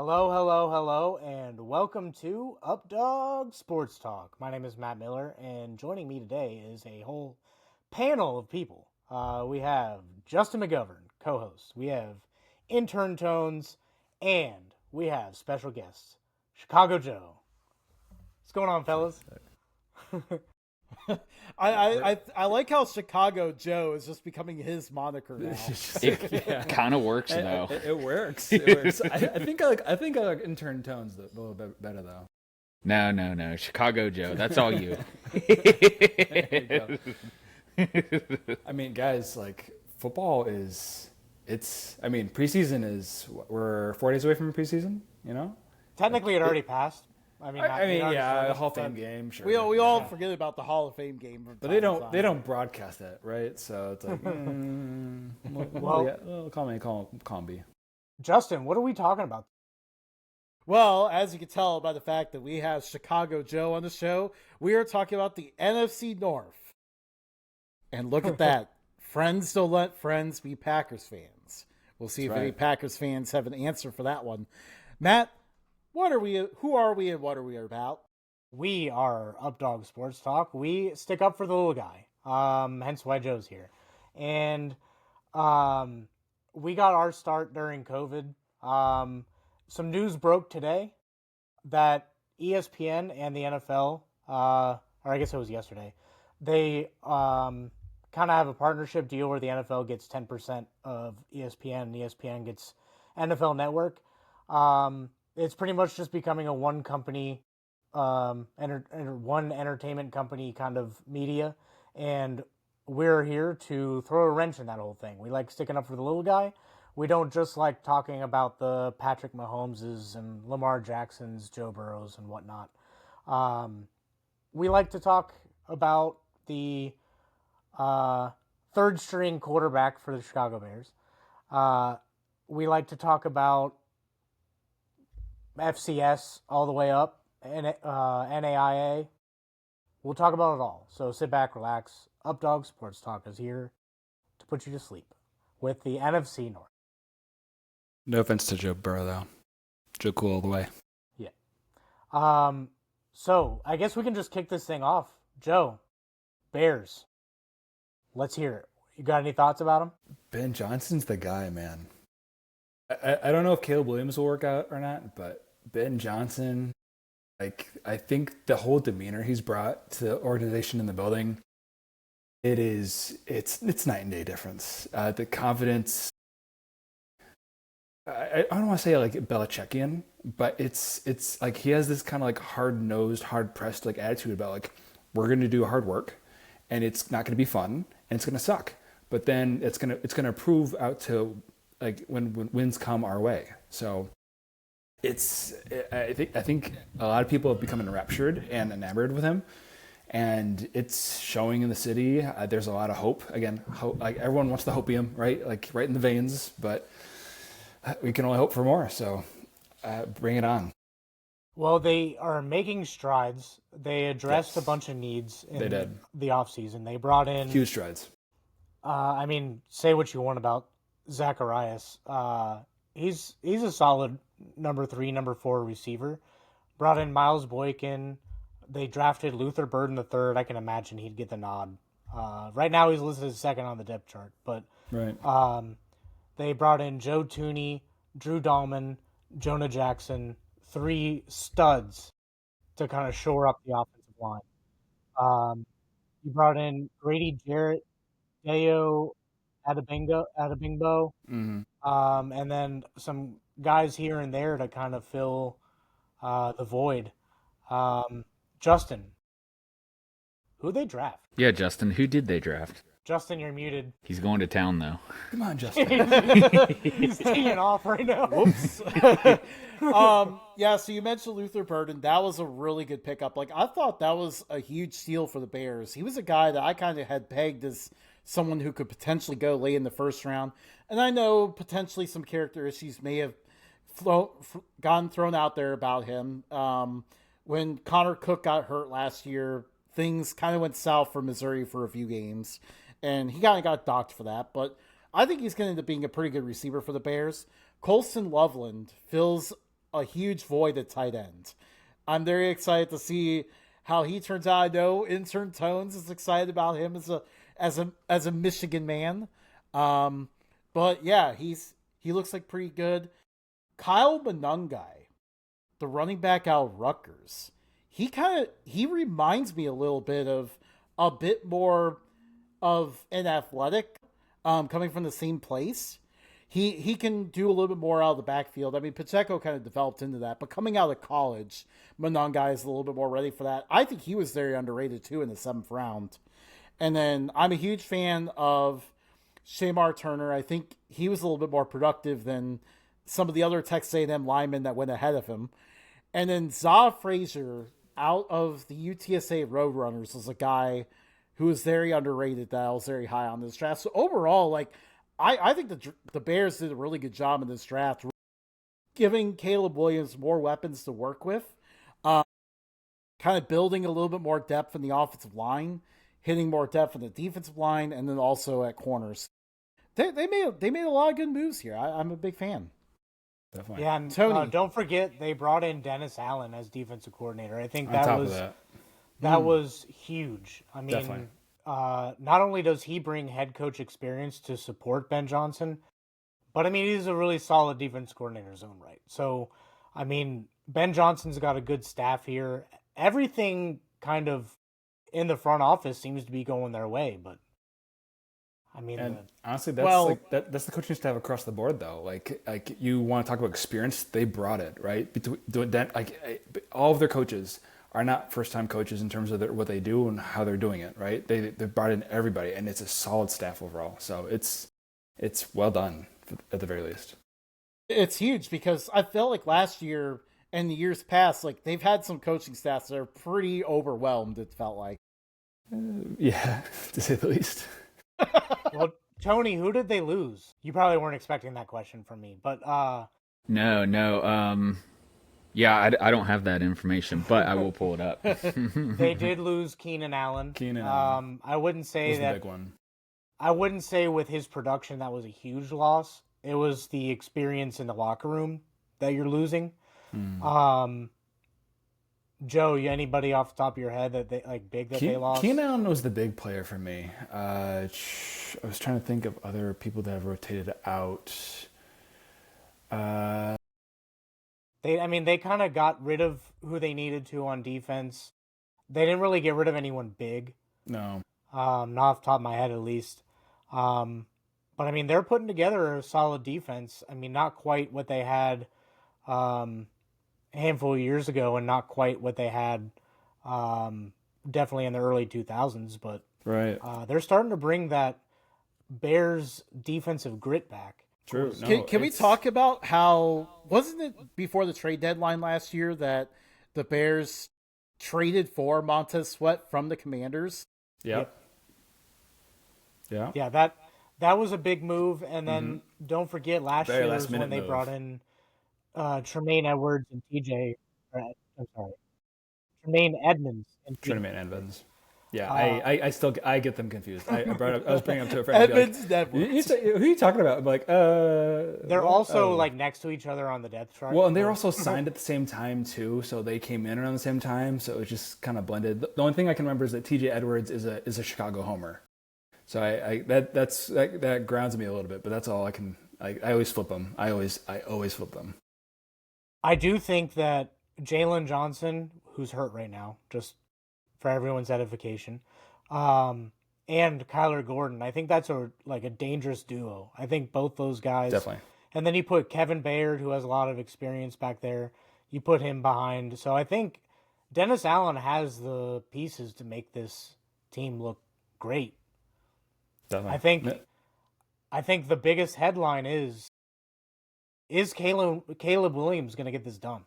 Hello, hello, hello, and welcome to Updog Sports Talk. My name is Matt Miller, and joining me today is a whole panel of people. We have Justin McGovern, co-host. We have Intern Tones, and we have special guests, Chicago Joe. What's going on, fellas? I like how Chicago Joe is just becoming his moniker now. It kind of works though. It works. It works. I think I like Intern Tones a little bit better though. No. Chicago Joe. That's all you. I mean, guys, like football is. Preseason is. We're 4 days away from preseason. You know. Technically, it already passed. Yeah, Hall of Fame game. Sure. We all forget about the Hall of Fame game, but they don't broadcast it, right? So it's like, call me. Justin, what are we talking about? Well, as you can tell by the fact that we have Chicago Joe on the show, we are talking about the NFC North. And look at that. Friends don't let friends be Packers fans. We'll see if any Packers fans have an answer for that one. Matt, what are we? Who are we and what are we about? We are Updog Sports Talk. We stick up for the little guy. Hence why Joe's here. And we got our start during COVID. Some news broke today that ESPN and the NFL, or I guess it was yesterday, they kind of have a partnership deal where the NFL gets 10% of ESPN and ESPN gets NFL Network. It's pretty much just becoming a one company, one entertainment company kind of media, and we're here to throw a wrench in that whole thing. We like sticking up for the little guy. We don't just like talking about the Patrick Mahomeses and Lamar Jacksons, Joe Burrows, and whatnot. We like to talk about the third string quarterback for the Chicago Bears. We like to talk about FCS all the way up, and NAIA. We'll talk about it all. So sit back, relax. Updog Sports Talk is here to put you to sleep with the NFC North. No offense to Joe Burrow, though. Joe Cool all the way. Yeah. So I guess we can just kick this thing off. Joe, Bears. Let's hear it. You got any thoughts about him? Ben Johnson's the guy, man. I don't know if Caleb Williams will work out or not, but Ben Johnson, I think the whole demeanor he's brought to the organization in the building, it's night and day difference. The confidence, I don't want to say like Belichickian, but it's like he has this kind of like hard-nosed, hard-pressed like attitude about like, we're going to do hard work and it's not going to be fun and it's going to suck, but then it's going to prove out to like when wins come our way. So I think a lot of people have become enraptured and enamored with him, and it's showing in the city. There's a lot of hope. Again, like everyone wants the hopium, right? Like right in the veins, but we can only hope for more. So bring it on. Well, they are making strides. They addressed a bunch of needs in the offseason. They brought in huge strides. Say what you want about Zacharias. He's a solid number 3, number 4 receiver. Brought in Miles Boykin. They drafted Luther Burden III. I can imagine he'd get the nod. Right now he's listed as second on the depth chart, but they brought in Joe Tooney, Drew Dahlman, Jonah Jackson, 3 studs to kind of shore up the offensive line. You brought in Grady Jarrett, Deo Adebingbo, and then some guys here and there to kind of fill the void. Justin, who'd they draft? Yeah, Justin, who did they draft? Justin, you're muted. He's going to town, though. Come on, Justin. He's teeing off right now. Whoops. Yeah, so you mentioned Luther Burden. That was a really good pickup. Like, I thought that was a huge steal for the Bears. He was a guy that I kind of had pegged as someone who could potentially go late in the first round. And I know potentially some character issues may have gotten thrown out there about him. When Connor Cook got hurt last year, things kind of went south for Missouri for a few games. And he kind of got docked for that. But I think he's going to end up being a pretty good receiver for the Bears. Colston Loveland fills a huge void at tight end. I'm very excited to see how he turns out. I know intern Tones is excited about him as a Michigan man. But yeah, he looks like pretty good. Kyle Monangai, the running back out of Rutgers, he reminds me a little bit of a bit more of an athletic, coming from the same place. He can do a little bit more out of the backfield. I mean, Pacheco kind of developed into that, but coming out of college, Monangai is a little bit more ready for that. I think he was very underrated too in the 7th round. And then I'm a huge fan of Shamar Turner. I think he was a little bit more productive than some of the other Texas A&M linemen that went ahead of him. And then Za Frazier out of the UTSA Roadrunners was a guy who was very underrated that I was very high on this draft. So overall, like, I think the Bears did a really good job in this draft, giving Caleb Williams more weapons to work with, kind of building a little bit more depth in the offensive line, hitting more depth in the defensive line, and then also at corners. They made a lot of good moves here. I'm a big fan. Definitely. Yeah, and Tony. Don't forget they brought in Dennis Allen as defensive coordinator. I think That was huge. I mean, Definitely. Not only does he bring head coach experience to support Ben Johnson, but I mean he's a really solid defense coordinator in his own right. So, I mean, Ben Johnson's got a good staff here. Everything kind of in the front office seems to be going their way, but I mean, And honestly, that's the coaching staff across the board, though. Like you want to talk about experience, they brought it, right. All of their coaches are not first-time coaches in terms of what they do and how they're doing it, right? They brought in everybody, and it's a solid staff overall. So it's well done at the very least. It's huge because I felt like last year and the years past, like they've had some coaching staffs that are pretty overwhelmed. It felt like. Yeah, to say the least. well, Tony, who did they lose? You probably weren't expecting that question from me, but No. Yeah, I don't have that information, but I will pull it up. they did lose Keenan Allen. I wouldn't say Was that. the big one. I wouldn't say with his production that was a huge loss. It was the experience in the locker room that you're losing. Joe, anybody off the top of your head that they lost? Keenan Allen was the big player for me. I was trying to think of other people that have rotated out. They kind of got rid of who they needed to on defense. They didn't really get rid of anyone big. No. Not off the top of my head, at least. But I mean, they're putting together a solid defense. I mean, not quite what they had a handful of years ago, and not quite what they had definitely in the early 2000s. But Right. they're starting to bring that Bears defensive grit back. True. No, Can we talk about how, wasn't it before the trade deadline last year that the Bears traded for Montez Sweat from the Commanders? Yep. Yeah. Yeah, that was a big move. And then don't forget last year was when they brought in Tremaine Edwards and Tremaine Edmonds and Tremaine Edmonds. Yeah, I get them confused. I was bringing up to a friend. Edmonds, Edwards. Who are you talking about? I'm like, they're also like next to each other on the depth chart. Well, and they were also signed at the same time too, so they came in around the same time. So it was just kind of blended. The only thing I can remember is that TJ Edwards is a Chicago homer. So that grounds me a little bit, but that's all I can. I always flip them. I always flip them. I do think that Jalen Johnson, who's hurt right now, just for everyone's edification, and Kyler Gordon, I think that's a dangerous duo. I think both those guys. Definitely. And then you put Kevin Bayard, who has a lot of experience back there. You put him behind. So I think Dennis Allen has the pieces to make this team look great. Definitely. I think the biggest headline is Caleb Williams going to get this done?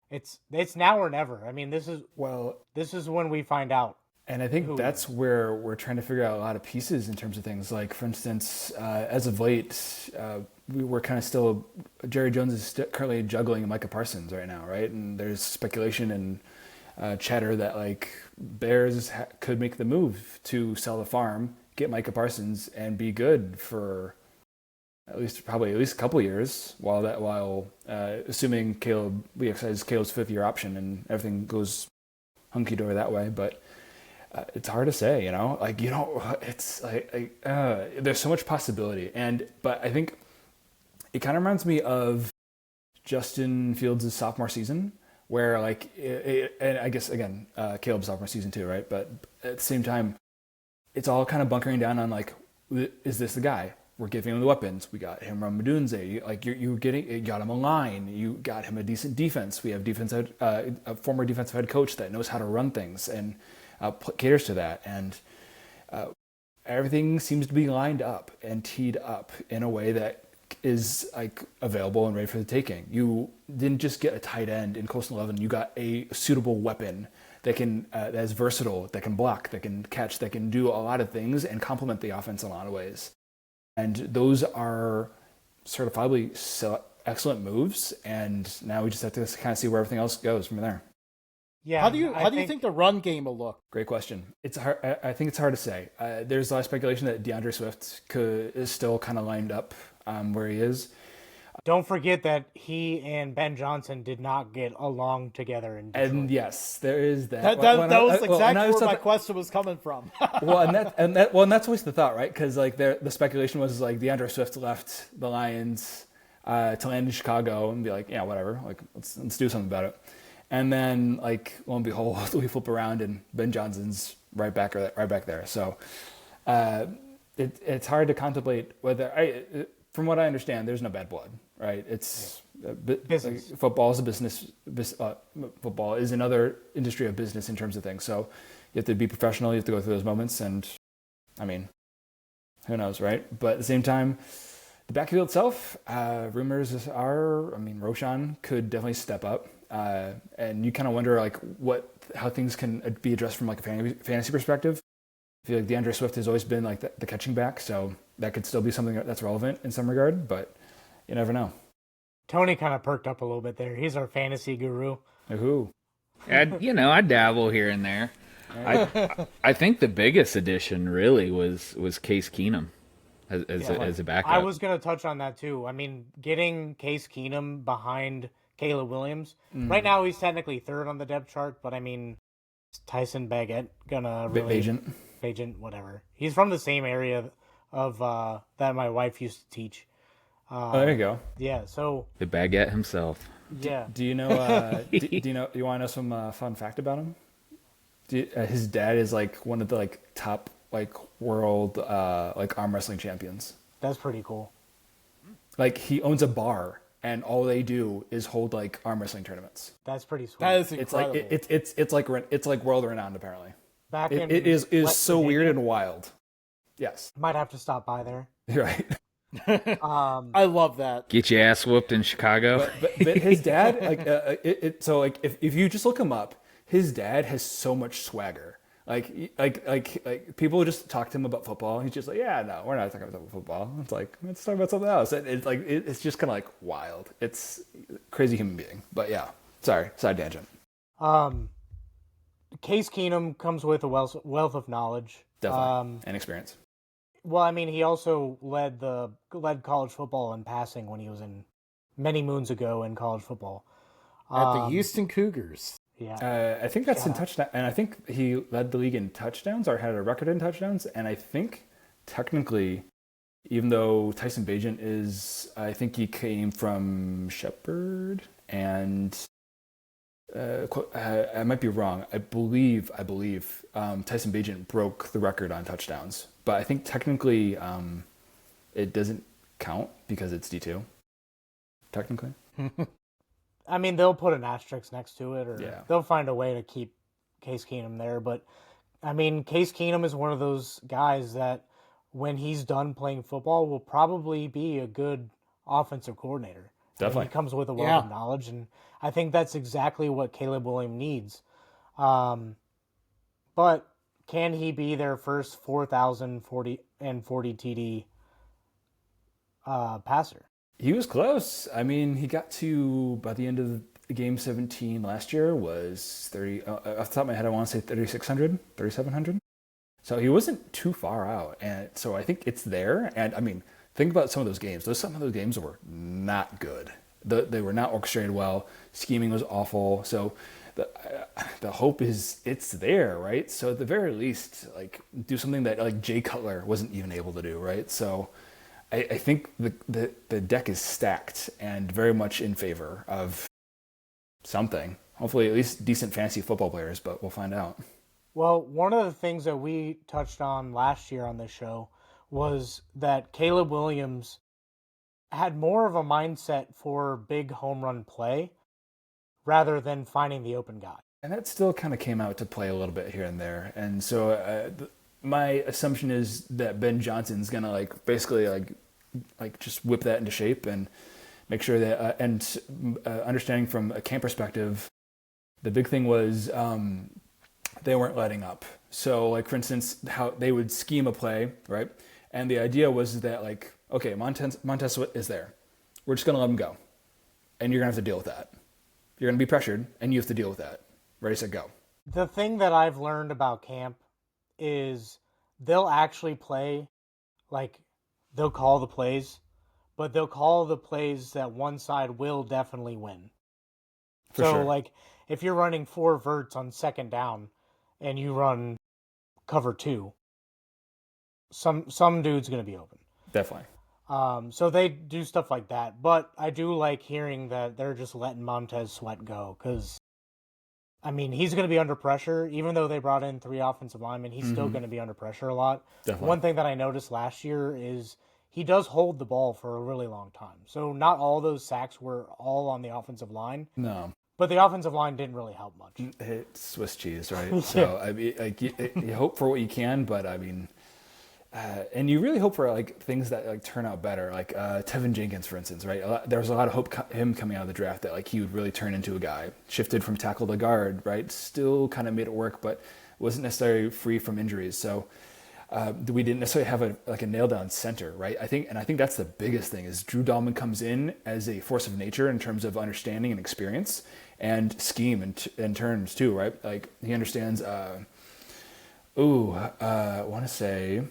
It's now or never. I mean, this is when we find out. And I think that's where we're trying to figure out a lot of pieces in terms of things. Like, for instance, as of late, we were kind of still, Jerry Jones is currently juggling Micah Parsons right now, right? And there's speculation and chatter that like Bears could make the move to sell the farm, get Micah Parsons, and be good for at least a couple years while assuming we exercise Caleb's 5th-year option and everything goes hunky dory that way. But it's hard to say, it's there's so much possibility. But I think it kind of reminds me of Justin Fields' sophomore season, where and I guess again Caleb's sophomore season too, right? But at the same time, it's all kind of bunkering down on is this the guy? We're giving him the weapons. We got him from Madunze. You got him a line. You got him a decent defense. We have a former defensive head coach that knows how to run things and caters to that. And everything seems to be lined up and teed up in a way that is available and ready for the taking. You didn't just get a tight end in Coastal 11. You got a suitable weapon that is versatile, that can block, that can catch, that can do a lot of things and complement the offense in a lot of ways. And those are certifiably excellent moves. And now we just have to kind of see where everything else goes from there. Yeah. How do you think the run game will look? Great question. It's hard. I think it's hard to say. There's a lot of speculation that DeAndre Swift is still kind of lined up where he is. Don't forget that he and Ben Johnson did not get along together in Detroit. And yes, there is that. That was exactly where my question was coming from. and that's always the thought, right? Because the speculation was DeAndre Swift left the Lions to land in Chicago and be yeah, whatever, let's do something about it. And then lo and behold, we flip around and Ben Johnson's right back there. So it's hard to contemplate whether from what I understand, there's no bad blood, right? It's business. Football is a business. Football is another industry of business in terms of things. So you have to be professional. You have to go through those moments. And I mean, who knows, right? But at the same time, the backfield itself, rumors are, Roshan could definitely step up. And you kind of wonder how things can be addressed from a fantasy perspective. I feel like DeAndre Swift has always been the catching back, so that could still be something that's relevant in some regard, but you never know. Tony kind of perked up a little bit there. He's our fantasy guru. Who? I dabble here and there. I think the biggest addition really was Case Keenum as a backup. I was going to touch on that too. Getting Case Keenum behind Caleb Williams. Right now he's technically third on the depth chart, but Tyson Baggett gonna really... Agent, whatever. He's from the same area of that my wife used to teach. There you go. Yeah, so the Baguette himself. Yeah. Do you know? Do you know? You want to know some fun fact about him? His dad is one of the top world arm wrestling champions. That's pretty cool. He owns a bar, and all they do is hold arm wrestling tournaments. That's pretty sweet. That is incredible. It's world renowned apparently. It is so weird and wild. Yes. Might have to stop by there. Right. I love that. Get your ass whooped in Chicago. But his dad, if you just look him up, his dad has so much swagger. People just talk to him about football. He's just yeah, no, we're not talking about football. It's let's talk about something else. It's just kind of wild. It's a crazy human being. But yeah, sorry, side tangent. Case Keenum comes with a wealth of knowledge. Definitely. And experience. Well, he also led college football in passing when he was many moons ago in college football. At the Houston Cougars. Yeah. I think that's in touchdown. And I think he led the league in touchdowns or had a record in touchdowns. And I think technically, even though Tyson Bagent I think he came from Shepherd and... I might be wrong. I believe Tyson Bagent broke the record on touchdowns, but I think technically it doesn't count because it's D2. Technically, they'll put an asterisk next to it, or they'll find a way to keep Case Keenum there. But Case Keenum is one of those guys that when he's done playing football will probably be a good offensive coordinator. Definitely. He comes with a wealth of knowledge, and I think that's exactly what Caleb Williams needs. But can he be their first 4,040 TD passer? He was close. He got to, by the end of game 17 last year, was 30, off the top of my head, I want to say 3,600, 3,700. So he wasn't too far out. And so I think it's there. And think about some of those games. Some of those games were not good. They were not orchestrated well. Scheming was awful. So the hope is it's there, right? So at the very least, like, do something that like Jay Cutler wasn't even able to do, right? So I think the deck is stacked and very much in favor of something. Hopefully at least decent fantasy football players, but we'll find out. Well, one of the things that we touched on last year on this show was that Caleb Williams had more of a mindset for big home run play rather than finding the open guy. And that still kind of came out to play a little bit here and there. And so my assumption is that Ben Johnson's going to basically just whip that into shape and make sure that, understanding from a camp perspective, the big thing was they weren't letting up. So, like, for instance, how they would scheme a play, right? And the idea was that, like, okay, Montez Sweat is there. We're just going to let him go. And you're going to have to deal with that. You're going to be pressured, and you have to deal with that. Ready, set, go. The thing that I've learned about camp is they'll actually play, like, they'll call the plays, but they'll call the plays that one side will definitely win. For sure. Like, if you're running 4 verts on second down and you run cover 2, some dude's going to be open. Definitely. So they do stuff like that. But I do like hearing that they're just letting Montez Sweat go because, I mean, he's going to be under pressure. Even though they brought in 3 offensive linemen, he's still going to be under pressure a lot. Definitely. One thing that I noticed last year is he does hold the ball for a really long time. So not all those sacks were all on the offensive line. No. But the offensive line didn't really help much. It's Swiss cheese, right? So, I mean, like, you hope for what you can, but, I mean... and you really hope for like things that like turn out better, like Tevin Jenkins, for instance, right? There was a lot of hope him coming out of the draft that like he would really turn into a guy. Shifted from tackle to guard, right? Still kind of made it work, but wasn't necessarily free from injuries. So we didn't necessarily have a nail down center, right? I think that's the biggest thing is Drew Dahlman comes in as a force of nature in terms of understanding and experience and scheme and turns too, right? Like he understands. I want to say.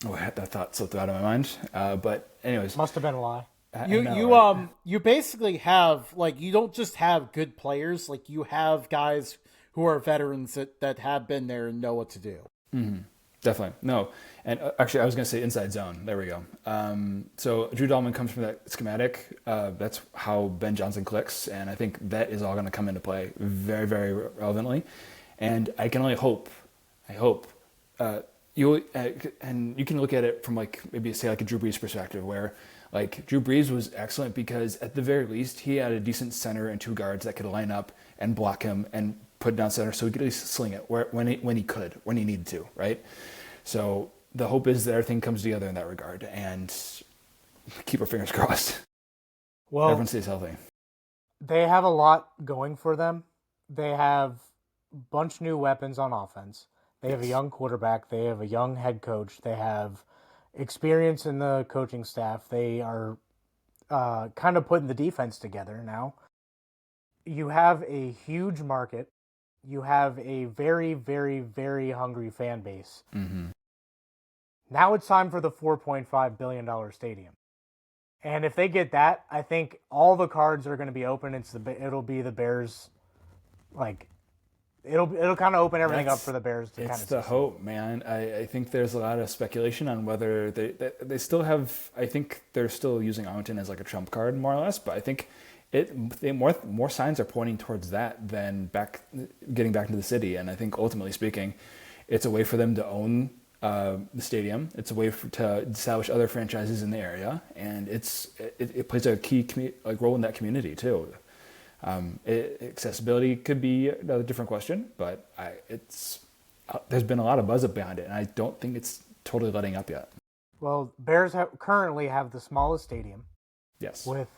Oh, that thought slipped out of my mind. But anyways, Must have been a lie. You basically have like you don't just have good players, like you have guys who are veterans that have been there and know what to do. Mm-hmm. Definitely. No. And actually I was going to say inside zone. There we go. So Drew Dahlman comes from that schematic. That's how Ben Johnson clicks. And I think that is all going to come into play very, very relevantly. And I can only hope, you can look at it from like maybe say like a Drew Brees perspective where like Drew Brees was excellent because at the very least he had a decent center and 2 guards that could line up and block him and put down center so he could at least sling it when he needed to, right? So the hope is that everything comes together in that regard and keep our fingers crossed. Well, everyone stays healthy. They have a lot going for them. They have a bunch new weapons on offense. They have a young quarterback. They have a young head coach. They have experience in the coaching staff. They are kind of putting the defense together now. You have a huge market. You have a very, very, very hungry fan base. Mm-hmm. Now it's time for the $4.5 billion stadium. And if they get that, I think all the cards are going to be open. It'll be the Bears, like... It'll kind of open everything up for the Bears to kind of. It's the hope, man. I think there's a lot of speculation on whether they still have. I think they're still using Arlington as like a trump card, more or less. But I think more signs are pointing towards that than getting back into the city. And I think ultimately speaking, it's a way for them to own the stadium. It's a way to establish other franchises in the area, and it plays a key role in that community too. Accessibility could be another different question, but there's been a lot of buzz up behind it, and I don't think it's totally letting up yet. Well, Bears currently have the smallest stadium. Yes. With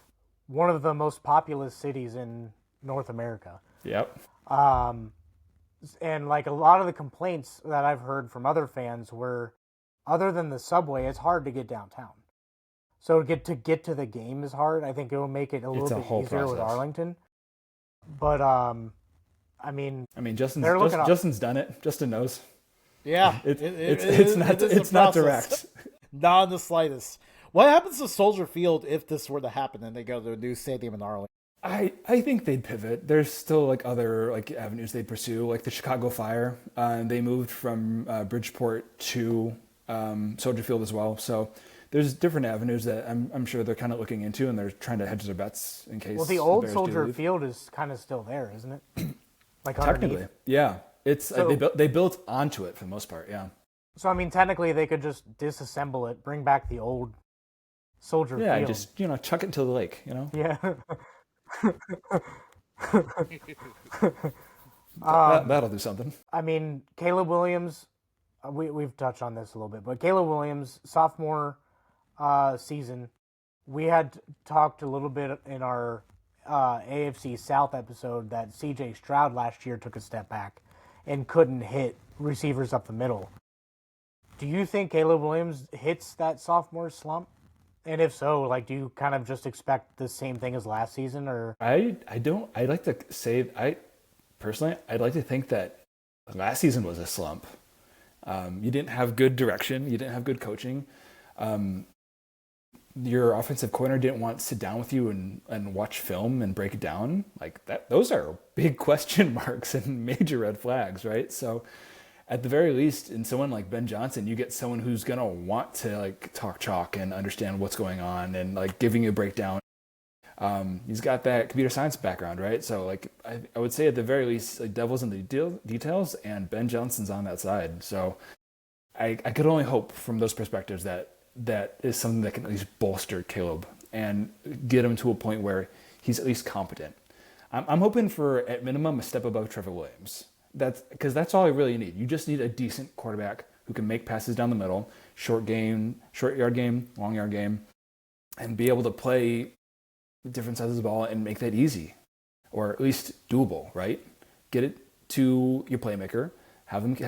one of the most populous cities in North America. Yep. And like a lot of the complaints that I've heard from other fans were, other than the subway, it's hard to get downtown. So to get to the game is hard. I think it will make it a little bit easier with Arlington. But I mean, Justin's done it. Justin knows. Yeah, it's not direct. Not in the slightest. What happens to Soldier Field if this were to happen and they go to a new stadium in Arlington? I think they'd pivot. There's still like other like avenues they'd pursue, like the Chicago Fire. They moved from Bridgeport to Soldier Field as well. So there's different avenues that I'm sure they're kind of looking into, and they're trying to hedge their bets in case. Well, the old Bears Soldier Field is kind of still there, isn't it? Like technically, underneath. yeah. It's So- they built onto it for the most part. Yeah. So I mean, technically, they could just disassemble it, bring back the old Soldier Yeah, Field. just chuck it into the lake. Yeah. That'll do something. I mean, Caleb Williams, we've touched on this a little bit, but Caleb Williams, sophomore season, we had talked a little bit in our AFC South episode that CJ Stroud last year took a step back and couldn't hit receivers up the middle. Do you think Caleb Williams hits that sophomore slump? And if so, like, do you kind of just expect the same thing as last season, or? I don't. I'd like to say personally, I'd like to think that last season was a slump. You didn't have good direction. You didn't have good coaching. Your offensive coordinator didn't want to sit down with you and watch film and break it down like that. Those are big question marks and major red flags, right? So at the very least, in someone like Ben Johnson, you get someone who's going to want to like talk chalk and understand what's going on and like giving you a breakdown. He's got that computer science background, right? So like I would say at the very least, like devil's in the details, and Ben Johnson's on that side. So I could only hope from those perspectives that is something that can at least bolster Caleb and get him to a point where he's at least competent. I'm hoping for, at minimum, a step above Trevor Williams. That's all you really need. You just need a decent quarterback who can make passes down the middle, short yard game, long yard game, and be able to play different sides of the ball and make that easy, or at least doable, right? Get it to your playmaker, have them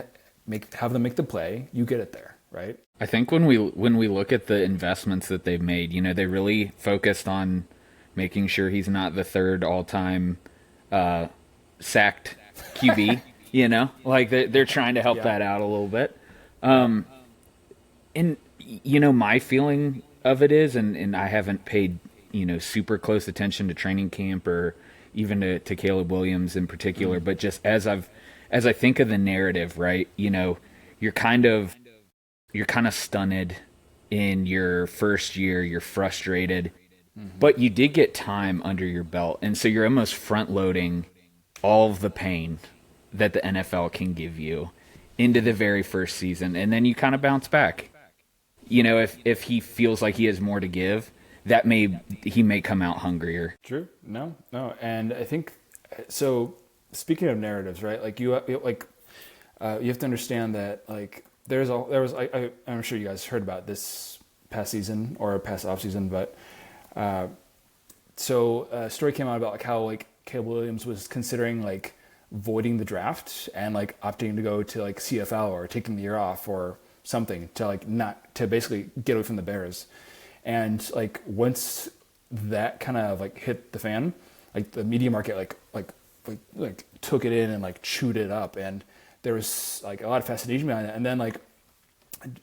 make the play, you get it there, right? I think when we look at the investments that they've made, they really focused on making sure he's not the third all-time sacked QB. Like they're trying to help that out a little bit. And my feeling of it is, and I haven't paid super close attention to training camp or even to Caleb Williams in particular, but just as I think of the narrative, right? You're kind of stunted in your first year. You're frustrated, but you did get time under your belt, and so you're almost front loading all of the pain that the NFL can give you into the very first season, and then you kind of bounce back. If he feels like he has more to give, he may come out hungrier. True. No. And I think so. Speaking of narratives, right? Like you have to understand that like I'm sure you guys heard about this past season or past off season, but so a story came out about like how like Caleb Williams was considering like voiding the draft and like opting to go to like CFL or taking the year off or something to like not to basically get away from the Bears. And like once that kind of like hit the fan, like the media market like took it in and like chewed it up, and there was like a lot of fascination behind it. And then like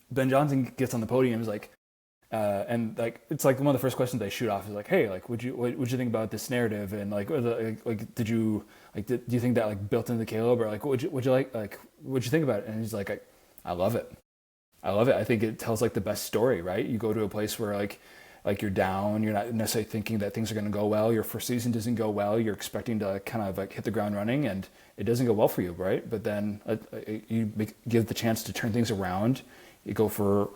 Ben Johnson gets on the podium and is like and like it's like one of the first questions they shoot off is like, hey, like what'd you think about this narrative, and like do you think that like built into Caleb, or like what'd you think about it? And he's like, I love it. I think it tells like the best story, right? You go to a place where like you're down, you're not necessarily thinking that things are going to go well. Your first season doesn't go well. You're expecting to kind of like hit the ground running, and it doesn't go well for you, right? But then you give the chance to turn things around. You go for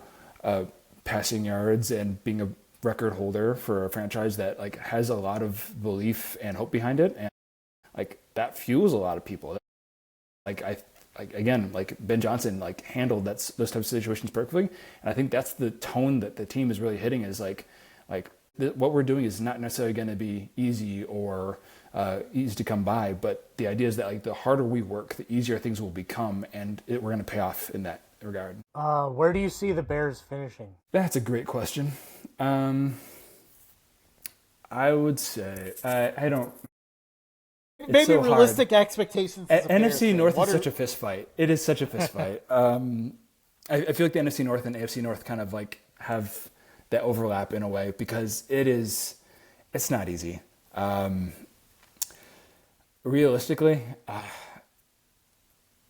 passing yards and being a record holder for a franchise that like has a lot of belief and hope behind it, and like that fuels a lot of people. Again, Ben Johnson like handled those types of situations perfectly, and I think that's the tone that the team is really hitting. Is what we're doing is not necessarily going to be easy or easy to come by, but the idea is that like the harder we work, the easier things will become, and we're going to pay off in that regard. Where do you see the Bears finishing? That's a great question. I would say I don't. Maybe so realistic expectations. NFC North is such a fist fight. It is such a fist fight. I feel like the NFC North and AFC North kind of like have that overlap in a way, because it's not easy. Realistically,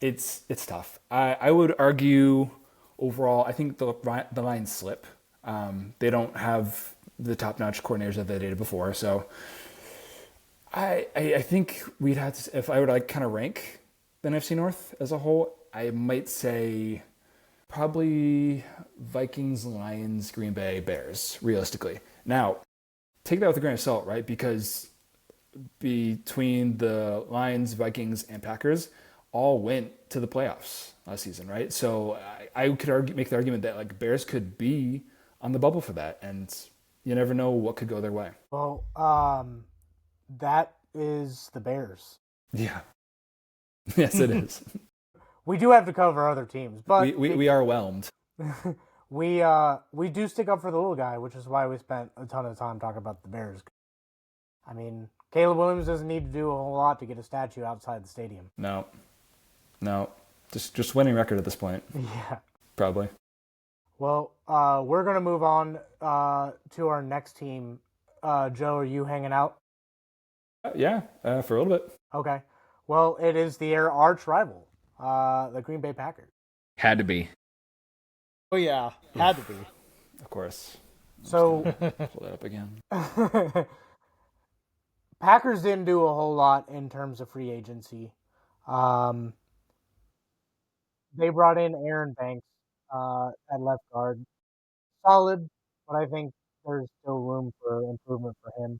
it's tough. I would argue overall, I think the Lions slip. They don't have the top-notch coordinators that they did before, so I think we'd have to, if I would like kind of rank the NFC North as a whole, I might say probably Vikings, Lions, Green Bay, Bears, realistically. Now, take that with a grain of salt, right? Because between the Lions, Vikings, and Packers, all went to the playoffs last season, right? So I could make the argument that like Bears could be on the bubble for that, and you never know what could go their way. Well, that is the Bears. Yeah. Yes, it is. We do have to cover other teams, but we are whelmed. we do stick up for the little guy, which is why we spent a ton of time talking about the Bears. I mean, Caleb Williams doesn't need to do a whole lot to get a statue outside the stadium. No, just winning record at this point. Yeah, probably. Well, we're gonna move on to our next team. Joe, are you hanging out? Yeah, for a little bit. Okay. Well, it is their arch rival, the Green Bay Packers. Had to be. Oh yeah, had to be. Of course. So pull that up again. Packers didn't do a whole lot in terms of free agency. They brought in Aaron Banks at left guard. Solid, but I think there's still room for improvement for him.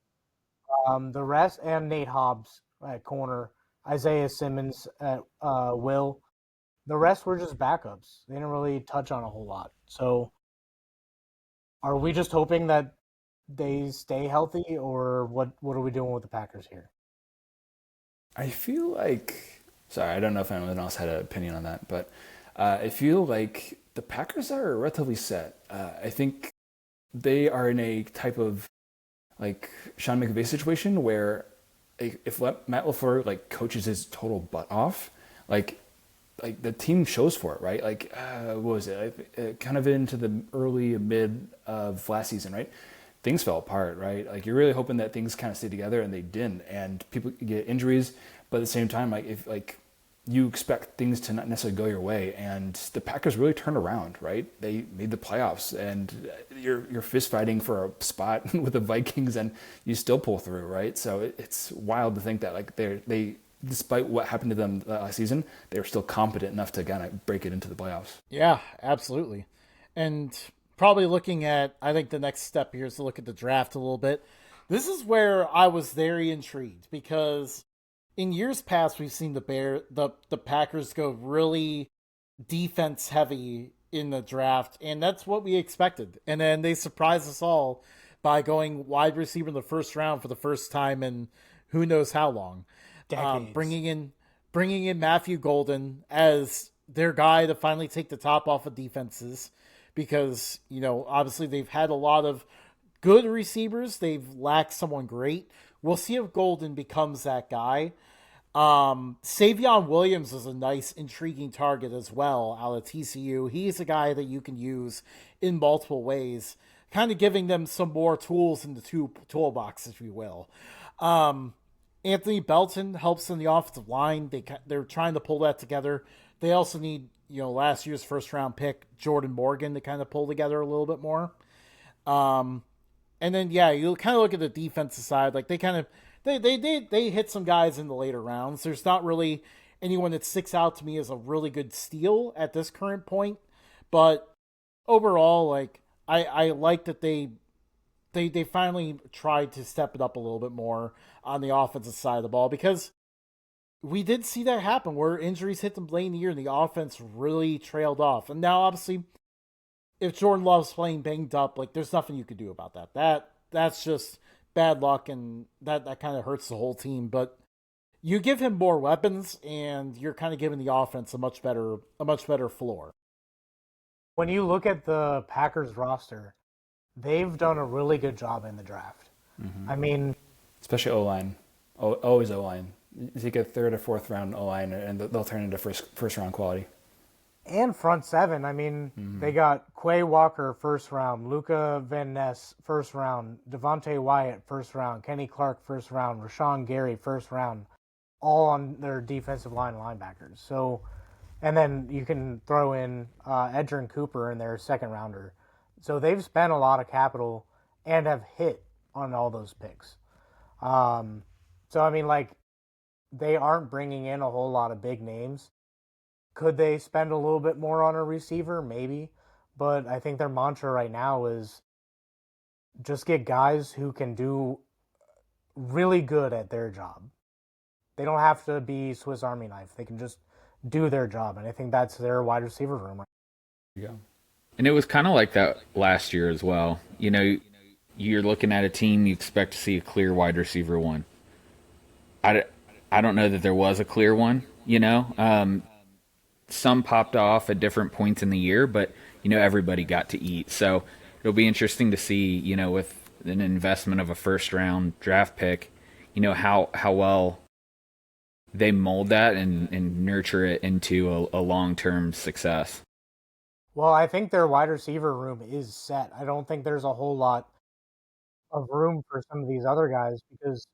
The rest, and Nate Hobbs at corner, Isaiah Simmons at will. The rest were just backups. They didn't really touch on a whole lot. So are we just hoping that they stay healthy, or what are we doing with the Packers here? I feel like, sorry, I don't know if anyone else had an opinion on that, but I feel like the Packers are relatively set. I think they are in a type of like Sean McVay situation where if Matt LaFleur like coaches his total butt off, like the team shows for it, right? Like what was it? Kind of into the early mid of last season, right? Things fell apart, right? Like you're really hoping that things kind of stay together, and they didn't, and people get injuries. But at the same time, like if like you expect things to not necessarily go your way, and the Packers really turned around, right? They made the playoffs, and you're fist fighting for a spot with the Vikings, and you still pull through, right? So it's wild to think that like they despite what happened to them last season, they were still competent enough to kind of break it into the playoffs. Yeah, absolutely. And probably looking at, I think the next step here is to look at the draft a little bit. This is where I was very intrigued, because in years past we've seen the Packers go really defense heavy in the draft, and that's what we expected. And then they surprised us all by going wide receiver in the first round for the first time in who knows how long. Bringing in Matthew Golden as their guy to finally take the top off of defenses, because, you know, obviously they've had a lot of good receivers. They've lacked someone great. We'll see if Golden becomes that guy. Savion Williams is a nice, intriguing target as well out of TCU. He's a guy that you can use in multiple ways, kind of giving them some more tools in the toolbox, if you will. Anthony Belton helps in the offensive line. They're trying to pull that together. They also need, you know, last year's first round pick Jordan Morgan to kind of pull together a little bit more. And then you kind of look at the defensive side. Like they hit some guys in the later rounds. There's not really anyone that sticks out to me as a really good steal at this current point. But overall, like I like that they finally tried to step it up a little bit more on the offensive side of the ball, because we did see that happen where injuries hit them late in the year and the offense really trailed off. And now, obviously, if Jordan Love's playing banged up, like there's nothing you could do about that. That's just bad luck, and that kind of hurts the whole team. But you give him more weapons, and you're kind of giving the offense a much better floor. When you look at the Packers roster, they've done a really good job in the draft. Mm-hmm. I mean, especially O-line. Always O-line. You take a third or fourth round O-line, and they'll turn into first round quality. And front seven. I mean, they got Quay Walker first round, Luca Van Ness first round, Devontae Wyatt first round, Kenny Clark first round, Rashawn Gary first round, all on their defensive line linebackers. So, and then you can throw in Edgerrin Cooper in their second rounder. So they've spent a lot of capital and have hit on all those picks. So I mean, like, they aren't bringing in a whole lot of big names. Could they spend a little bit more on a receiver? Maybe. But I think their mantra right now is just get guys who can do really good at their job. They don't have to be Swiss Army knife. They can just do their job. And I think that's their wide receiver room. Yeah. And it was kind of like that last year as well. You know, you're looking at a team, you expect to see a clear wide receiver one. I don't know that there was a clear one, you know. Some popped off at different points in the year, but, you know, everybody got to eat. So it'll be interesting to see, you know, with an investment of a first-round draft pick, you know, how well they mold that and nurture it into a long-term success. Well, I think their wide receiver room is set. I don't think there's a whole lot of room for some of these other guys because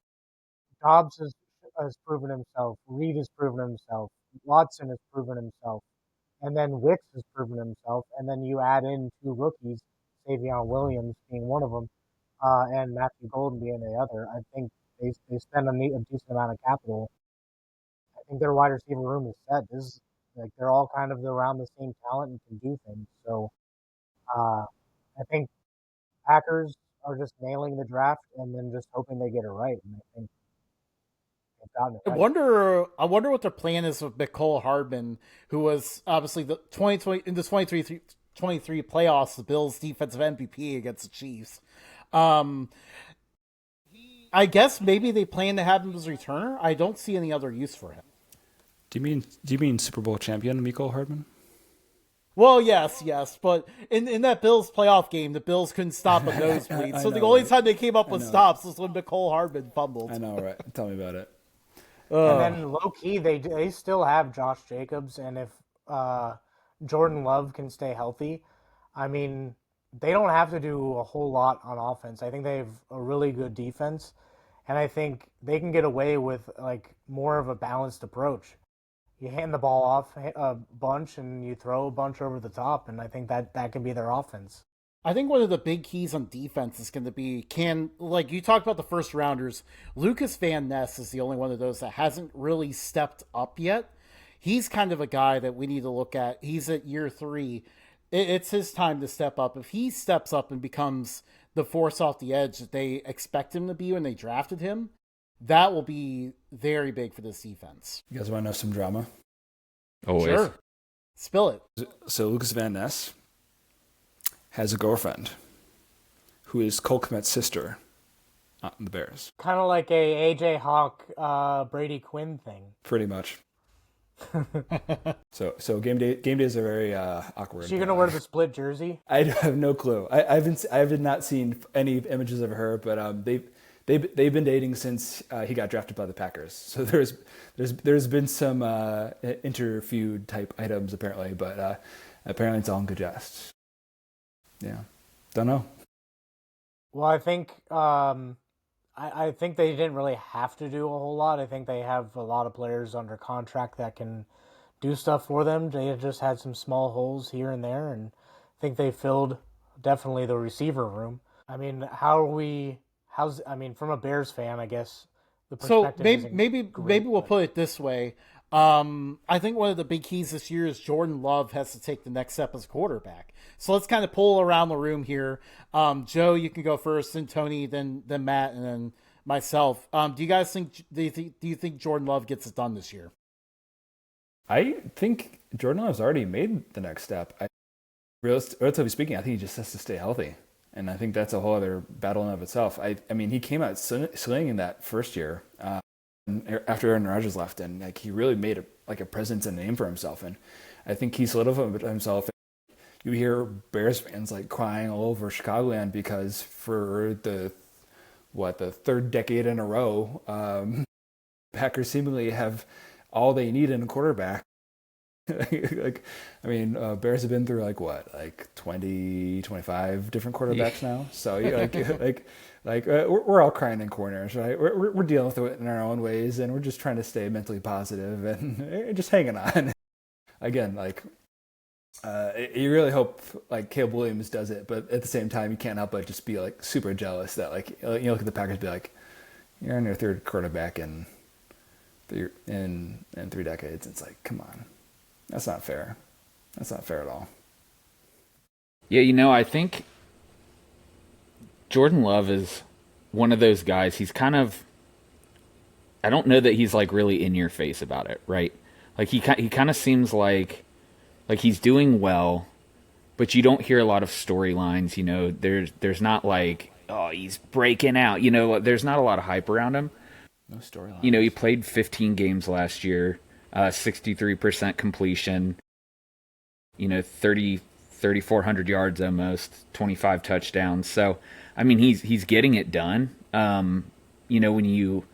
Dobbs has proven himself. Reed has proven himself. Watson has proven himself. And then Wicks has proven himself. And then you add in two rookies, Savion Williams being one of them, and Matthew Golden being the other. I think they spend a decent amount of capital. I think their wide receiver room is set. This is, like, they're all kind of around the same talent and can do things. So I think Packers are just nailing the draft and then just hoping they get it right. And I think they've gotten it right. I wonder what their plan is with Mecole Hardman, who was obviously the 2020 in the 23 playoffs, the Bills' defensive MVP against the Chiefs. I guess maybe they plan to have him as a returner. I don't see any other use for him. Do you mean Super Bowl champion Mecole Hardman? Well, yes, but in that Bills playoff game, the Bills couldn't stop a nosebleed. So the only time they came up with stops was when Mecole Hardman fumbled. I know, right? Tell me about it. And then low key, they still have Josh Jacobs, and if Jordan Love can stay healthy, I mean, they don't have to do a whole lot on offense. I think they have a really good defense, and I think they can get away with like more of a balanced approach. You hand the ball off a bunch and you throw a bunch over the top, and I think that can be their offense. I think one of the big keys on defense is going to be like you talked about the first rounders, Lucas Van Ness is the only one of those that hasn't really stepped up yet. He's kind of a guy that we need to look at. He's at year 3. It's his time to step up. If he steps up and becomes the force off the edge that they expect him to be when they drafted him, that will be very big for this defense. You guys want to know some drama? Always. Sure. Spill it. So Lucas Van Ness has a girlfriend who is Cole Kmet's sister on the Bears. Kind of like a AJ Hawk, Brady Quinn thing. Pretty much. So game days are very awkward. Is she gonna wear the split jersey? I have no clue. I have not seen any images of her, but they've been dating since he got drafted by the Packers. So there's been some interfeud type items apparently, but apparently it's all in good jest. Yeah, don't know. Well, I think I think they didn't really have to do a whole lot. I think they have a lot of players under contract that can do stuff for them. They just had some small holes here and there, and I think they filled definitely the receiver room. I mean, from a Bears fan, I guess the perspective maybe we'll put it this way. I think one of the big keys this year is Jordan Love has to take the next step as a quarterback. So let's kind of pull around the room here. Joe, you can go first, then Tony, then Matt, and then myself. Do you think Jordan Love gets it done this year? I think Jordan Love's already made the next step. Relatively speaking, I think he just has to stay healthy. And I think that's a whole other battle in and of itself. I mean, he came out slinging that first year after Aaron Rodgers left, and like he really made a presence and name for himself. And I think he solidified himself. You hear Bears fans like crying all over Chicagoland because for the third decade in a row, Packers seemingly have all they need in a quarterback. Like, I mean, Bears have been through like 20, 25 different quarterbacks now. So yeah, we're all crying in corners, right? We're dealing with it in our own ways, and we're just trying to stay mentally positive and just hanging on. Again, you really hope like Caleb Williams does it, but at the same time, you can't help but just be like super jealous that look at the Packers, be like, you're on your third quarterback in 3 decades. It's like, come on. That's not fair. That's not fair at all. Yeah, I think Jordan Love is one of those guys. He's kind of, I don't know that he's like really in your face about it, right? Like he kind of seems like he's doing well, but you don't hear a lot of storylines. There's not like, oh, he's breaking out. There's not a lot of hype around him. No storyline. He played 15 games last year. 63% completion, 3,400 yards almost, 25 touchdowns. So, I mean, he's getting it done. When you,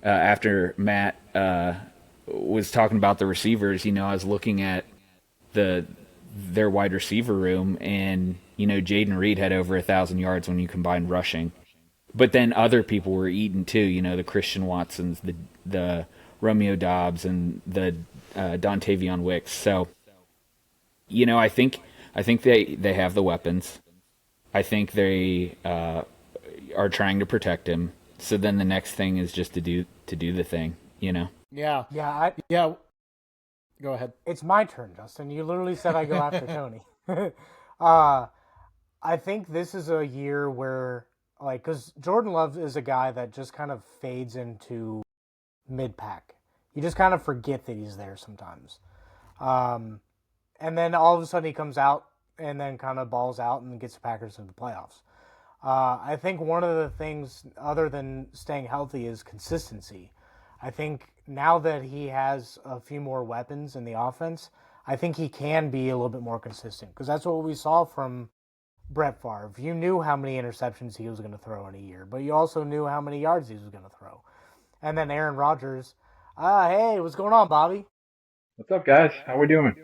after Matt was talking about the receivers, I was looking at their wide receiver room, and, Jaden Reed had over 1,000 yards when you combine rushing. But then other people were eating too, the Christian Watsons, the Romeo Dobbs, and the Dontavion Wicks. So, I think they have the weapons. I think they are trying to protect him. So then the next thing is just to do the thing. Yeah. Yeah. Go ahead. It's my turn, Justin. You literally said I go after Tony. I think this is a year where, because Jordan Love is a guy that just kind of fades into mid-pack. You just kind of forget that he's there sometimes. And then all of a sudden he comes out and then kind of balls out and gets the Packers into the playoffs. I think one of the things, other than staying healthy, is consistency. I think now that he has a few more weapons in the offense, I think he can be a little bit more consistent, because that's what we saw from Brett Favre. You knew how many interceptions he was going to throw in a year, but you also knew how many yards he was going to throw. And then Aaron Rodgers, hey, what's going on, Bobby? What's up, guys? How we doing?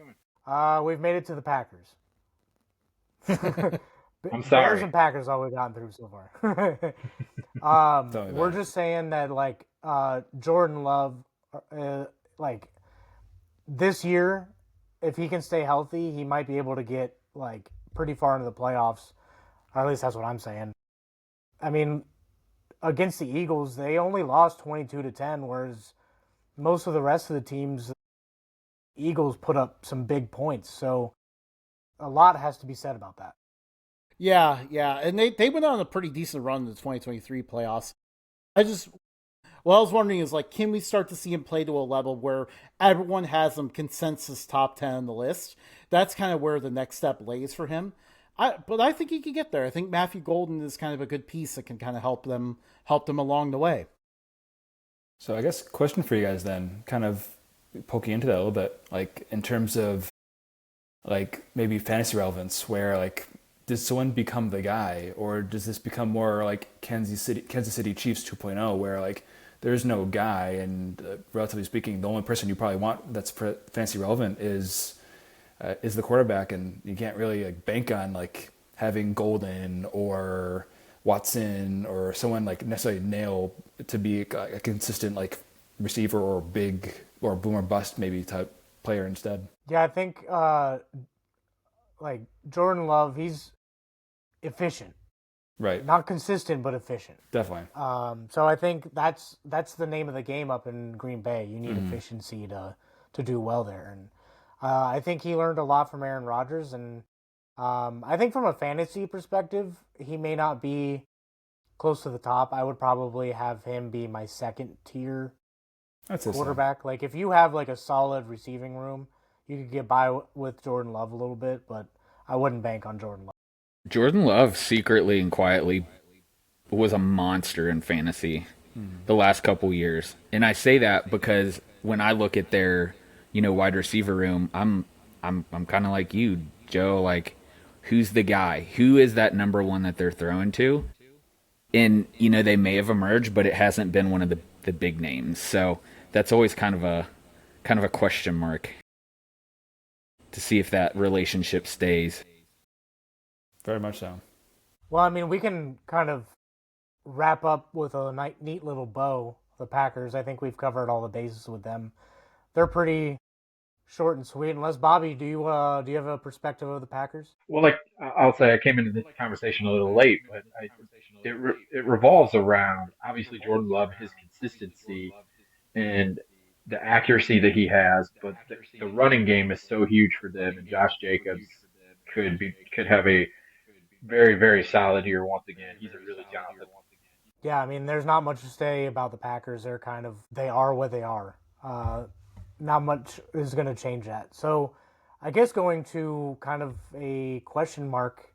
We've made it to the Packers. I'm sorry. Bears and Packers all we've gotten through so far. We're just saying that Jordan Love, this year, if he can stay healthy, he might be able to get pretty far into the playoffs. Or at least that's what I'm saying. I mean, against the Eagles, they only lost 22-10, whereas most of the rest of the teams, Eagles put up some big points. So a lot has to be said about that. Yeah. And they went on a pretty decent run in the 2023 playoffs. What I was wondering is, can we start to see him play to a level where everyone has him consensus top 10 on the list? That's kind of where the next step lays for him. But I think he could get there. I think Matthew Golden is kind of a good piece that can kind of help them along the way. So I guess question for you guys then, kind of poking into that a little bit, in terms of maybe fantasy relevance, where does someone become the guy, or does this become more like Kansas City Chiefs 2.0, where there's no guy, and relatively speaking, the only person you probably want that's fantasy relevant is the quarterback, and you can't really bank on having Golden or Watson or someone necessarily nail to be a consistent receiver or big or boom or bust maybe type player instead. Yeah, I think Jordan Love, he's efficient. Right. Not consistent, but efficient. Definitely. So I think that's the name of the game up in Green Bay. You need efficiency to do well there. And I think he learned a lot from Aaron Rodgers. And I think from a fantasy perspective, he may not be close to the top. I would probably have him be my second tier quarterback. If you have a solid receiving room, you could get by with Jordan Love a little bit, but I wouldn't bank on Jordan Love. Jordan Love secretly and quietly was a monster in fantasy the last couple years. And I say that because when I look at their, wide receiver room, I'm kind of like you, Joe, who's the guy? Who is that number one that they're throwing to? And, they may have emerged, but it hasn't been one of the big names. So that's always kind of a question mark. to see if that relationship stays. Very much so. Well, I mean, we can kind of wrap up with a neat little bow. The Packers. I think we've covered all the bases with them. They're pretty short and sweet. Unless Bobby, do you have a perspective of the Packers? Well, like I'll say, I came into this conversation a little late, but it revolves around obviously Jordan Love, his consistency, and the accuracy that he has. But the running game is so huge for them, and Josh Jacobs could have a very very solid year once again. He's a really talented. Yeah, I mean, there's not much to say about the Packers. They are what they are. Not much is going to change that. So I guess going to kind of a question mark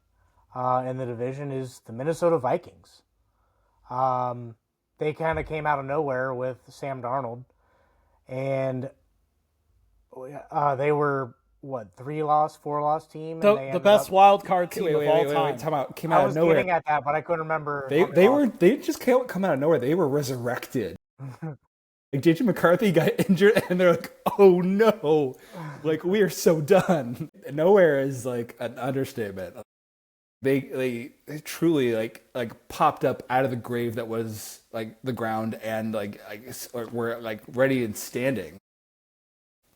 in the division is the Minnesota Vikings. They kind of came out of nowhere with Sam Darnold, and they were, what, 4-loss team? And The best wild card team of all time. Time out. Came I out was of nowhere. getting at that, but I couldn't remember. They just come out of nowhere. They were resurrected. Like JJ McCarthy got injured, and they're like, "Oh no! Like we are so done." Nowhere is like an understatement. They truly like popped up out of the grave that was like the ground, and were like ready and standing.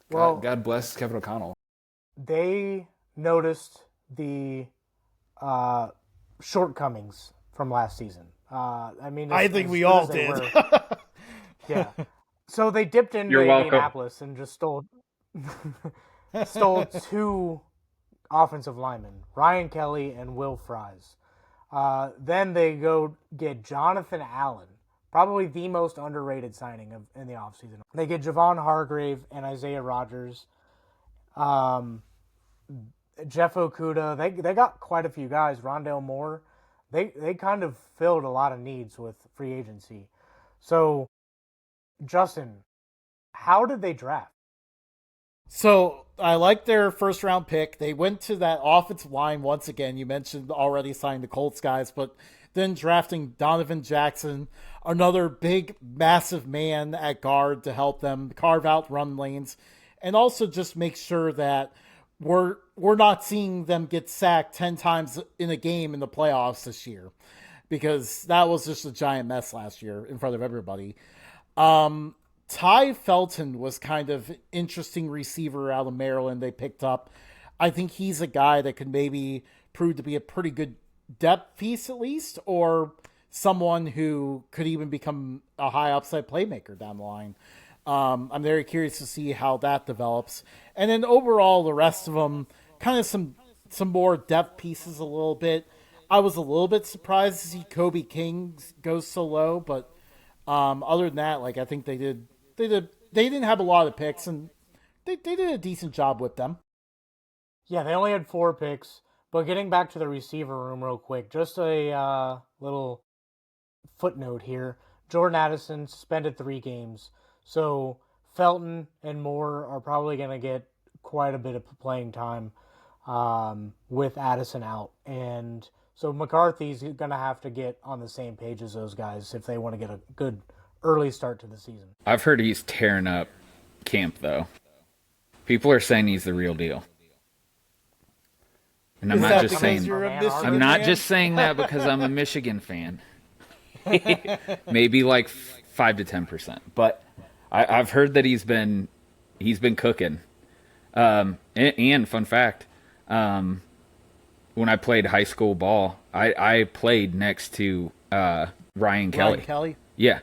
Well, God bless Kevin O'Connell. They noticed the shortcomings from last season. I mean, I think we all did. Yeah. So they dipped into You're welcome. Indianapolis and just stole two offensive linemen, Ryan Kelly and Will Fries. Then they go get Jonathan Allen, probably the most underrated signing in the offseason. They get Javon Hargrave and Isaiah Rodgers. Jeff Okuda. They got quite a few guys. Rondale Moore. They kind of filled a lot of needs with free agency. So, Justin, how did they draft? So I like their first round pick. They went to that offensive line once again. You mentioned already signing the Colts guys, but then drafting Donovan Jackson, another big, massive man at guard to help them carve out run lanes, and also just make sure that we're not seeing them get sacked 10 times in a game in the playoffs this year, because that was just a giant mess last year in front of everybody. Ty Felton was kind of interesting receiver out of Maryland they picked up. I think he's a guy that could maybe prove to be a pretty good depth piece at least, or someone who could even become a high upside playmaker down the line. I'm very curious to see how that develops. And then overall, the rest of them, kind of some more depth pieces a little bit. I was a little bit surprised to see Kobe King go so low, but other than that, like I think they didn't have a lot of picks, and they did a decent job with them. Yeah, they only had 4 picks. But getting back to the receiver room real quick, just a little footnote here. Jordan Addison suspended 3 games. So Felton and Moore are probably going to get quite a bit of playing time with Addison out. And so McCarthy's going to have to get on the same page as those guys if they want to get a good early start to the season. I've heard he's tearing up camp, though. People are saying he's the real deal. And I'm not just saying that because I'm a Michigan fan. Maybe like 5 to 10%. But I've heard that he's been cooking. And fun fact, when I played high school ball, I played next to Ryan Kelly. Ryan Kelly? Yeah.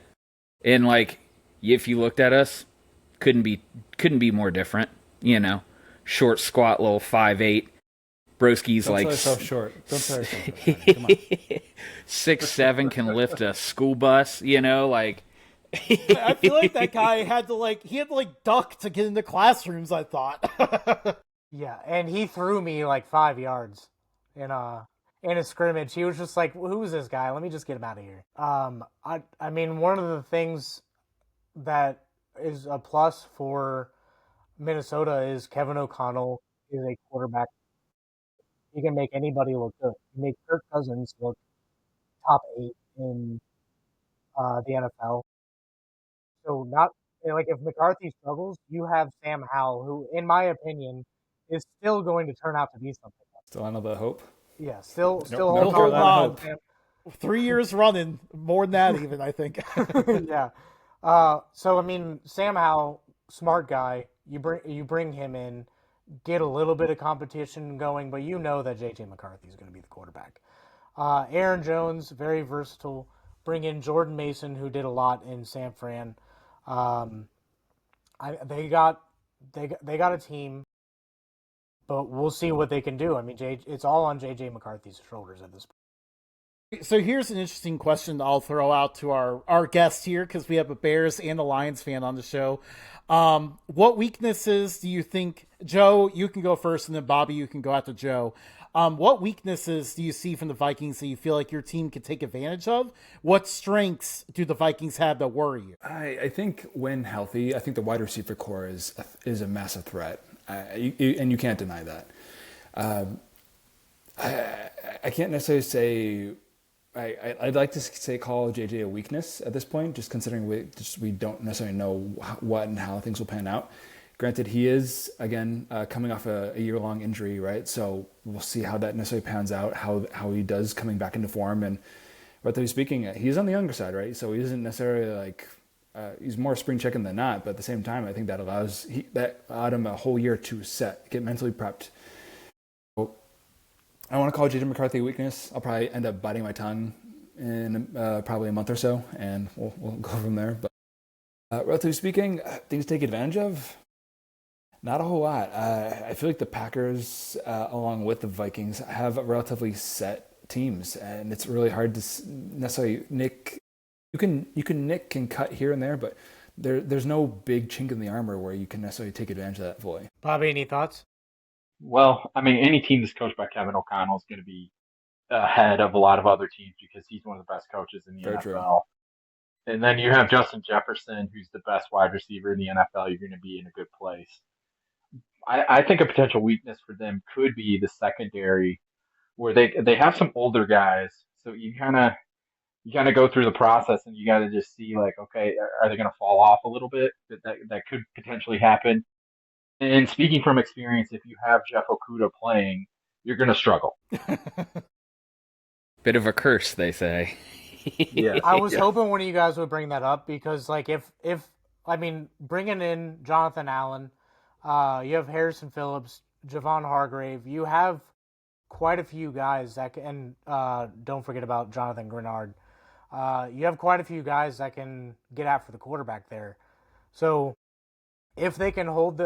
And like if you looked at us, couldn't be more different, you know. Short, squat, little 5'8". Broski's Don't like sell yourself short. Don't sell yourself short. Come on. 6'7", can lift a school bus, you know, like. I feel like that guy had to duck to get into classrooms, I thought. Yeah, and he threw me like 5 yards in a scrimmage. He was just like, "Who's this guy? Let me just get him out of here." I mean, one of the things that is a plus for Minnesota is Kevin O'Connell is a quarterback. He can make anybody look good. He made Kirk Cousins look top 8 in the NFL. So not like if McCarthy struggles, you have Sam Howell, who, in my opinion, is still going to turn out to be something. Still another hope. Yeah, still no holding hold on. on. to Sam. 3 years running, more than that even, I think. Yeah. So I mean, Sam Howell, smart guy. You bring him in, get a little bit of competition going, but you know that JJ McCarthy is going to be the quarterback. Aaron Jones, very versatile. Bring in Jordan Mason, who did a lot in San Fran. They got a team, but we'll see what they can do. I mean, it's all on JJ McCarthy's shoulders at this point. So here's an interesting question I'll throw out to our guest here, because we have a Bears and a Lions fan on the show. What weaknesses do you think, Joe, you can go first, and then Bobby, you can go after Joe. What weaknesses do you see from the Vikings that you feel like your team can take advantage of? What strengths do the Vikings have that worry you? I think when healthy, I think the wide receiver core is a massive threat, and you can't deny that. I can't necessarily say. I'd like to say call JJ a weakness at this point, just considering we don't necessarily know what and how things will pan out. Granted, he is, again, coming off a year-long injury, right? So we'll see how that necessarily pans out, how he does coming back into form. And relatively speaking, he's on the younger side, right? So he isn't necessarily like he's more spring chicken than not. But at the same time, I think that allowed him a whole year to get mentally prepped. I want to call JJ McCarthy a weakness. I'll probably end up biting my tongue in probably a month or so, and we'll go from there. But relatively speaking, things to take advantage of, not a whole lot. I feel like the Packers, along with the Vikings, have relatively set teams, and it's really hard to necessarily nick. You can nick and cut here and there, but there's no big chink in the armor where you can necessarily take advantage of that fully. Bobby, any thoughts? Well, I mean, any team that's coached by Kevin O'Connell is going to be ahead of a lot of other teams because he's one of the best coaches in the Very NFL. True. And then you have Justin Jefferson, who's the best wide receiver in the NFL. You're going to be in a good place. I think a potential weakness for them could be the secondary, where they have some older guys. So you kind of go through the process, and you got to just see, like, okay, are they going to fall off a little bit? That could potentially happen. And speaking from experience, if you have Jeff Okudah playing, you're going to struggle. Bit of a curse, they say. Yeah. I was hoping one of you guys would bring that up because, like, if I mean, bringing in Jonathan Allen, you have Harrison Phillips, Javon Hargrave, you have quite a few guys that can, and don't forget about Jonathan Grenard. You have quite a few guys that can get after the quarterback there. So if they can if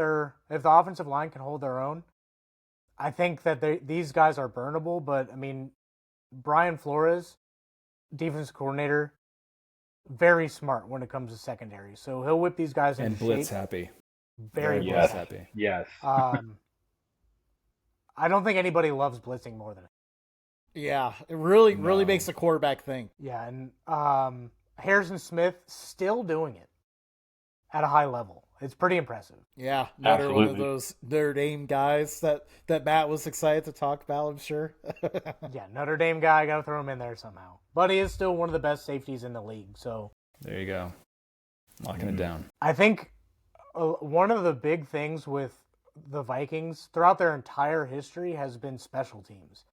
the offensive line can hold their own, I think that these guys are burnable. But I mean, Brian Flores, defense coordinator, very smart when it comes to secondary. So he'll whip these guys into and blitz shape. happy. Very blitz blitz happy. Yes. I don't think anybody loves blitzing more than him. Yeah, it really makes the quarterback think. Yeah, and Harrison Smith still doing it at a high level. It's pretty impressive. Yeah, another one of those Notre Dame guys that Matt was excited to talk about, I'm sure. Yeah, Notre Dame guy, got to throw him in there somehow. But he is still one of the best safeties in the league. So there you go, locking it down. I think one of the big things with the Vikings throughout their entire history has been special teams.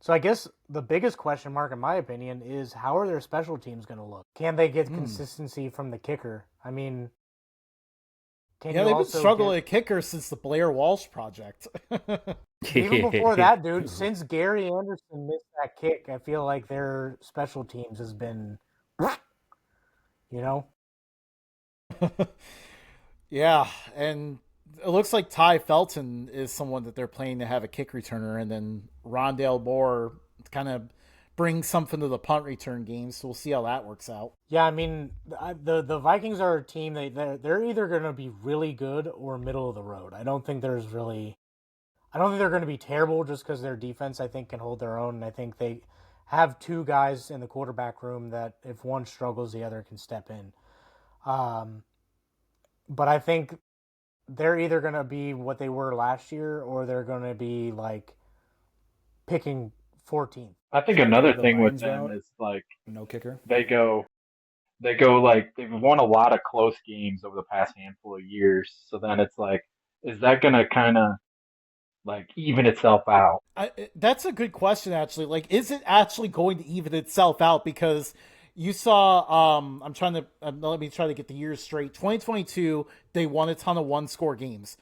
So I guess the biggest question mark, in my opinion, is how are their special teams going to look? Can they get consistency from the kicker? I mean, they've been struggling at kicker since the Blair Walsh project. Even before that, dude, since Gary Anderson missed that kick, I feel like their special teams has been, you know? Yeah, and it looks like Ty Felton is someone that they're planning to have a kick returner, and then Rondale Moore kind of brings something to the punt return game, so we'll see how that works out. Yeah, I mean, the Vikings are a team that they're either going to be really good or middle of the road. I don't think they're going to be terrible just because their defense, I think, can hold their own, and I think they have two guys in the quarterback room that if one struggles, the other can step in. But I think they're either going to be what they were last year or they're going to be like picking 14th. I think another thing with them is like no kicker. They go like they've won a lot of close games over the past handful of years. So then it's like, is that going to kind of like even itself out? That's a good question, actually. Like, is it actually going to even itself out? Because you saw, I'm trying to let me try to get the years straight. 2022, they won a ton of one-score games.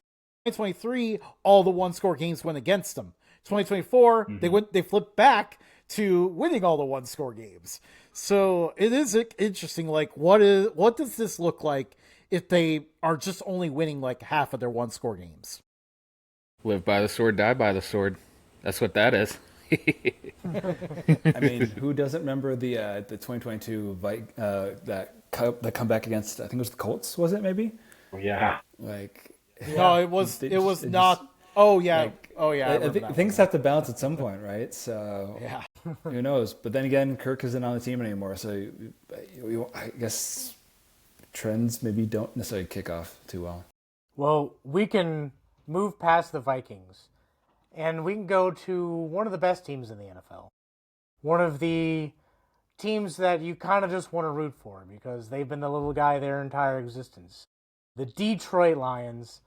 2023, all the one-score games went against them. 2024, they flipped back to winning all the one-score games. So it is interesting. Like, what does this look like if they are just only winning like half of their one-score games? Live by the sword, die by the sword. That's what that is. I mean, who doesn't remember the 2022 the comeback against, I think it was the Colts, was it maybe? Yeah. Like, No, it was not. Oh yeah, I think things have to balance at some point, right? So Yeah. who knows? But then again, Kirk isn't on the team anymore, so I guess trends maybe don't necessarily kick off too well. Well, we can move past the Vikings, and we can go to one of the best teams in the NFL. One of the teams that you kind of just want to root for because they've been the little guy their entire existence. The Detroit Lions,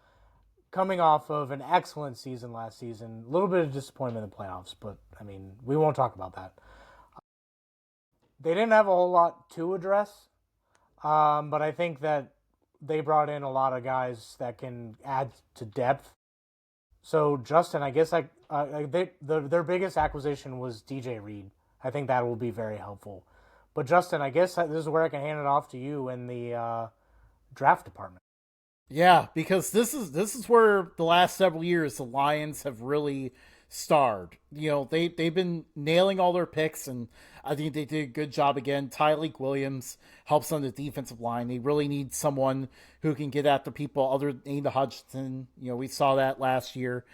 coming off of an excellent season last season. A little bit of disappointment in the playoffs, but, I mean, we won't talk about that. They didn't have a whole lot to address, but I think that they brought in a lot of guys that can add to depth. So, Justin, I guess their biggest acquisition was DJ Reed. I think that will be very helpful. But, Justin, I guess this is where I can hand it off to you in the draft department. Yeah, because this is where the last several years the Lions have really starred. You know, they've been nailing all their picks, and I think they did a good job again. Tyleik Williams helps on the defensive line. They really need someone who can get after people other than Aiden Hutchinson. You know, we saw that last year.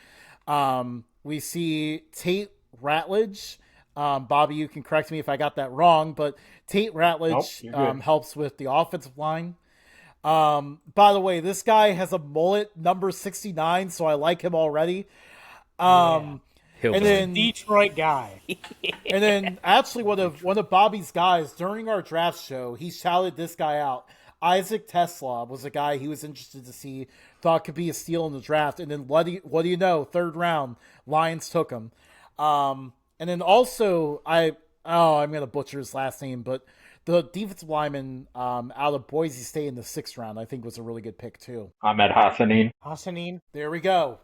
We see Tate Ratledge. Bobby, you can correct me if I got that wrong, but Tate Ratledge helps with the offensive line. By the way, this guy has a mullet number 69, so I like him already. And then Detroit guy. And then actually one of Bobby's guys during our draft show, he shouted this guy out. Isaac Tesla was a guy he was interested to see, thought could be a steal in the draft. And then what do you know? Third round, Lions took him. And then also I'm gonna butcher his last name, but the defensive lineman out of Boise State in the 6th round, I think, was a really good pick, too. Ahmed Hassanin. There we go.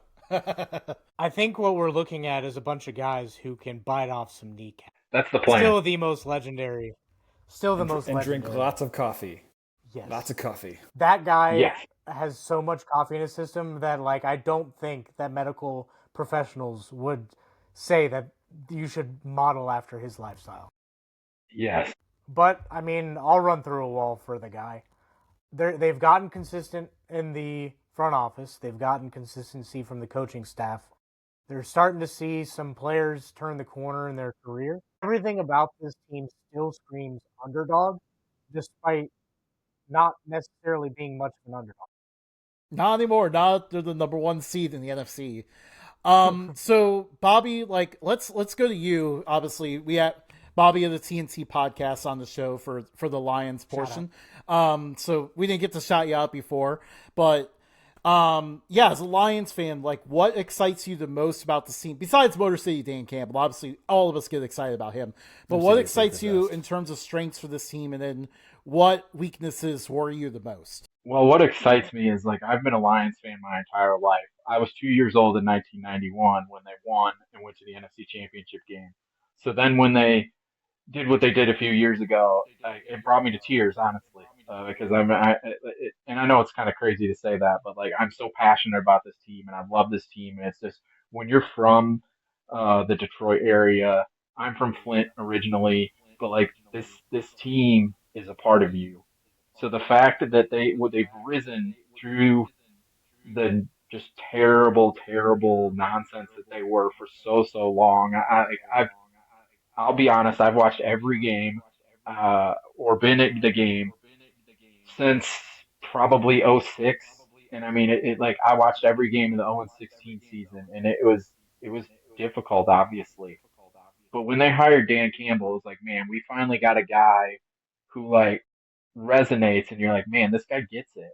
I think what we're looking at is a bunch of guys who can bite off some kneecaps. That's the plan. Still the most legendary. And drink lots of coffee. Yes. Lots of coffee. That guy has so much coffee in his system that, like, I don't think that medical professionals would say that you should model after his lifestyle. Yes. But, I mean, I'll run through a wall for the guy. They've gotten consistent in the front office. They've gotten consistency from the coaching staff. They're starting to see some players turn the corner in their career. Everything about this team still screams underdog, despite not necessarily being much of an underdog. Not anymore. Now they're the number 1 seed in the NFC. So, Bobby, like, let's go to you. Obviously, we have Bobby of the TNT podcast on the show for the Lions portion. So we didn't get to shout you out before, but as a Lions fan, like, what excites you the most about the team besides Motor City Dan Campbell? Obviously, all of us get excited about him, but what excites you in terms of strengths for this team, and then what weaknesses worry you the most? Well, what excites me is, like, I've been a Lions fan my entire life. I was 2 years old in 1991 when they won and went to the NFC Championship game. So then when they did what they did a few years ago, it brought me to tears, honestly, because and I know it's kind of crazy to say that, but, like, I'm so passionate about this team and I love this team. And it's just, when you're from the Detroit area, I'm from Flint originally, but, like, this team is a part of you. So the fact that they've risen through the just terrible, terrible nonsense that they were for so long. I'll be honest, I've watched every game, or been at the game since probably '06. And I mean, like, I watched every game of the 0-16 season, and it was difficult, obviously. But when they hired Dan Campbell, it was like, man, we finally got a guy who, like, resonates, and you're like, man, this guy gets it.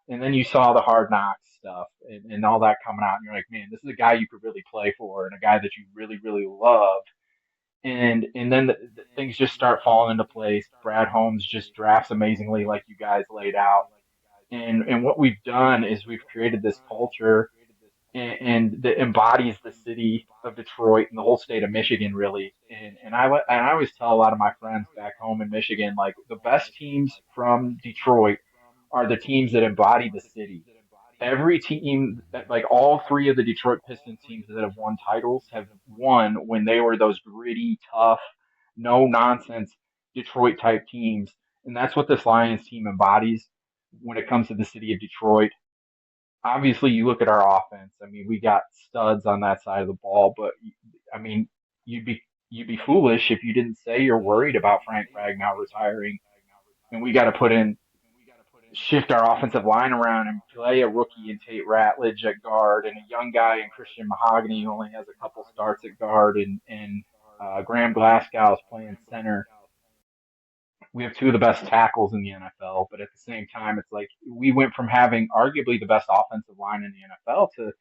And then you saw the Hard Knocks stuff and all that coming out, and you're like, man, this is a guy you could really play for, and a guy that you really really love. And then the things just start falling into place. Brad Holmes just drafts amazingly, like you guys laid out. And what we've done is we've created this culture and that embodies the city of Detroit and the whole state of Michigan, really. And I always tell a lot of my friends back home in Michigan, like the best teams from Detroit are the teams that embody the city. Every team, like all three of the Detroit Pistons teams that have won titles, have won when they were those gritty, tough, no nonsense Detroit type teams. And that's what this Lions team embodies when it comes to the city of Detroit. Obviously, you look at our offense. I mean, we got studs on that side of the ball, but I mean, you'd be foolish if you didn't say you're worried about Frank Ragnow retiring, and we got to put in shift our offensive line around and play a rookie in Tate Ratledge at guard and a young guy in Christian Mahogany who only has a couple starts at guard and Graham Glasgow is playing center. We have two of the best tackles in the NFL, but at the same time, it's like we went from having arguably the best offensive line in the NFL to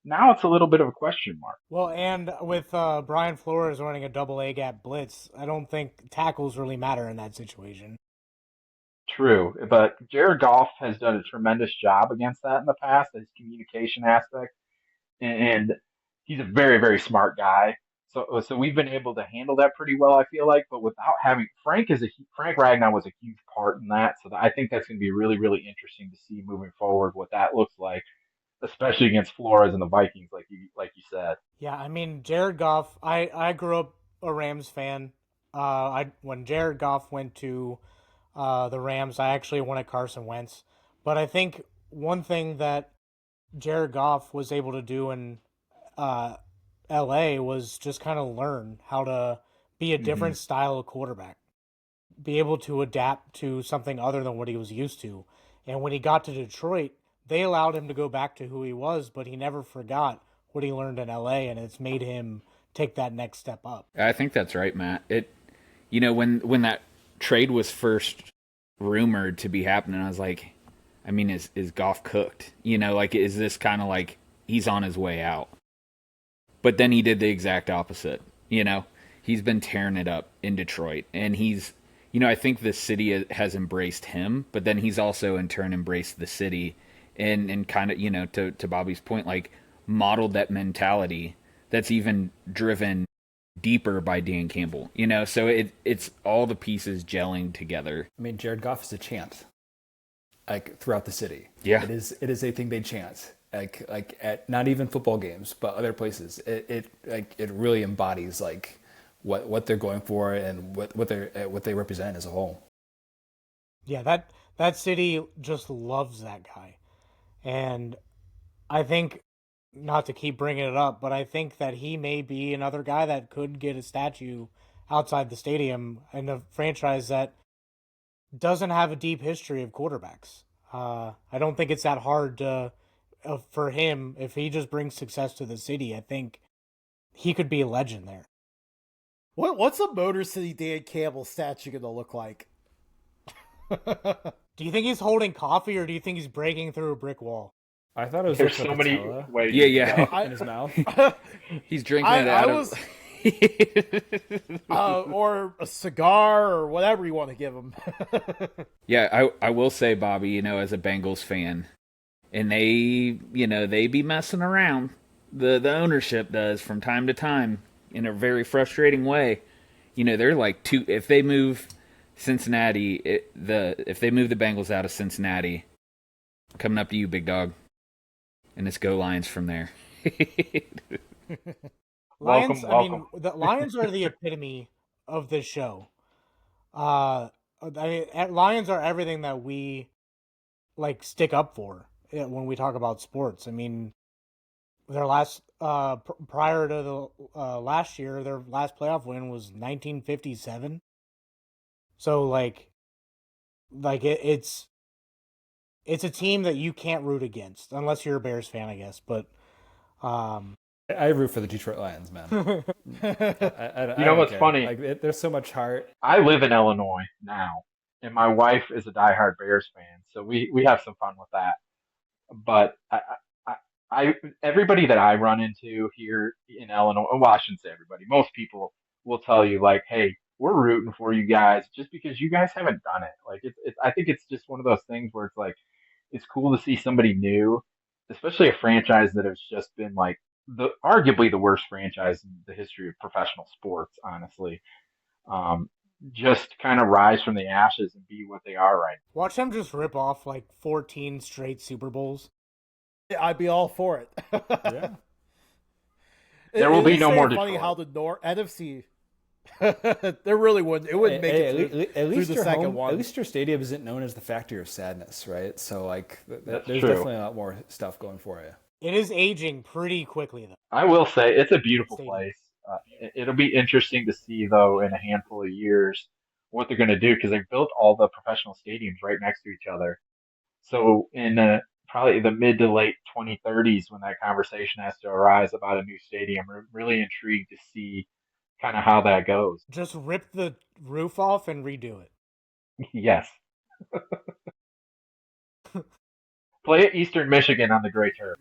now it's a little bit of a question mark. Well, and with Brian Flores running a double A gap blitz, I don't think tackles really matter in that situation. True, but Jared Goff has done a tremendous job against that in the past, his communication aspect, and he's a very, very smart guy. So we've been able to handle that pretty well, I feel like. But without having Frank Ragnow was a huge part in that. So I think that's going to be really, really interesting to see moving forward what that looks like, especially against Flores and the Vikings, like you said. Yeah, I mean Jared Goff. I grew up a Rams fan. When Jared Goff went to the Rams, I actually wanted Carson Wentz. But I think one thing that Jared Goff was able to do in LA was just kind of learn how to be a different style of quarterback, be able to adapt to something other than what he was used to. And when he got to Detroit, they allowed him to go back to who he was, but he never forgot what he learned in LA, and it's made him take that next step up. I think that's right, Matt. When that trade was first rumored to be happening, I was like, I mean, is Goff cooked? Is this kind of like he's on his way out? But then he did the exact opposite. He's been tearing it up in Detroit, and I think the city has embraced him, but then he's also in turn embraced the city and kind of, to Bobby's point, like modeled that mentality that's even driven deeper by Dan Campbell, so it's all the pieces gelling together. I mean, Jared Goff is a chant, like throughout the city. Yeah, it is a thing they chant, like at not even football games, but other places. It really embodies like what they're going for and what they represent as a whole. Yeah, that city just loves that guy, and I think, not to keep bringing it up, but I think that he may be another guy that could get a statue outside the stadium in a franchise that doesn't have a deep history of quarterbacks. I don't think it's that hard for him. If he just brings success to the city, I think he could be a legend there. What's a Motor City Dan Campbell statue going to look like? Do you think he's holding coffee, or do you think he's breaking through a brick wall? I thought it was There's so many ways. Yeah. in his mouth. He's drinking it out of... or a cigar or whatever you want to give him. Yeah, I will say, Bobby, as a Bengals fan, and they be messing around. The ownership does from time to time in a very frustrating way. They're like if they move Cincinnati, if they move the Bengals out of Cincinnati, coming up to you, big dog. And it's go Lions from there. Lions. Welcome. I mean, the Lions are the epitome of this show. Lions are everything that we stick up for when we talk about sports. I mean, their last prior to the last year, their last playoff win was 1957. So it's a team that you can't root against unless you're a Bears fan, I guess. But I root for the Detroit Lions, man. You know what's funny? There's so much heart. I live in Illinois now, and my wife is a diehard Bears fan, so we have some fun with that. But I everybody that I run into here in Illinois, well, I shouldn't say everybody. Most people will tell you like, "Hey, we're rooting for you guys just because you guys haven't done it." Like it's I think it's just one of those things where it's like it's cool to see somebody new, especially a franchise that has just been like the arguably the worst franchise in the history of professional sports, honestly. Um, just kind of rise from the ashes and be what they are right Watch them just rip off like 14 straight Super Bowls. I'd be all for it. Yeah. There will be no more Funny Detroit. how the NFC. There really wouldn't. It wouldn't make it at least through the your second home, one. At least your stadium isn't known as the factory of sadness, right? So like, That's there's true. definitely a lot more stuff going for you. It is aging pretty quickly, though. I will say it's a beautiful Stadium. place. It'll be interesting to see, though, in a handful of years, what they're going to do because they've built all the professional stadiums right next to each other. So in probably the mid to late 2030s, when that conversation has to arise about a new stadium, we're really intrigued to see kind of how that goes. Just rip the roof off and redo it. Yes. Play at Eastern Michigan on the gray turf.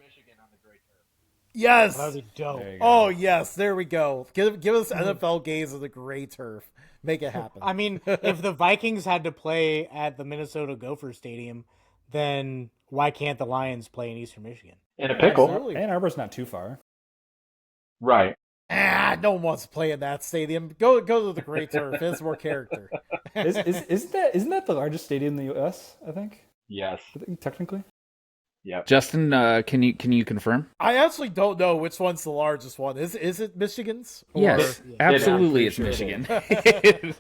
Yes. That would be dope. There you go. Oh yes, there we go. Give us NFL games of the gray turf. Make it happen. I mean, if the Vikings had to play at the Minnesota Gopher Stadium, then why can't the Lions play in Eastern Michigan? In a pickle. Absolutely. Ann Arbor's not too far. Right. No one wants to play in that stadium. Go to the gray turf. It's more character. Isn't that the largest stadium in the U.S.? I think Yes. technically. Yep. Justin, can you confirm? I actually don't know which one's the largest one. Is it Michigan's? Or- Yes, yeah. absolutely, Yeah, it's I'm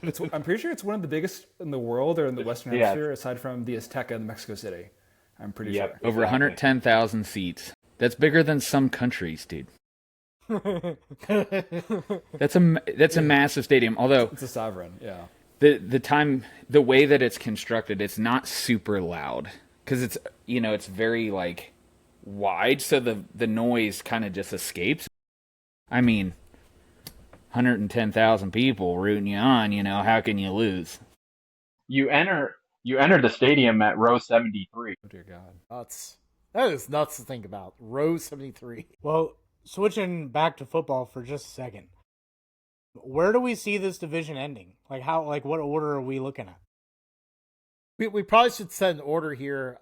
Michigan. I'm pretty sure it's one of the biggest in the world or in the Western Yes. Hemisphere, aside from the Azteca in Mexico City. I'm pretty Yep. sure. Over 110,000 seats. That's bigger than some countries, dude. That's a massive stadium. Although It's a sovereign, yeah. the way that it's constructed, it's not super loud because it's very like wide, so the noise kind of just escapes. I mean, 110,000 people rooting you on. How can you lose? You enter the stadium at row 73. Oh dear God. Nuts. That is nuts to think about. Row 73. Well, switching back to football for just a second. Where do we see this division ending? What order are we looking at? We probably should set an order here.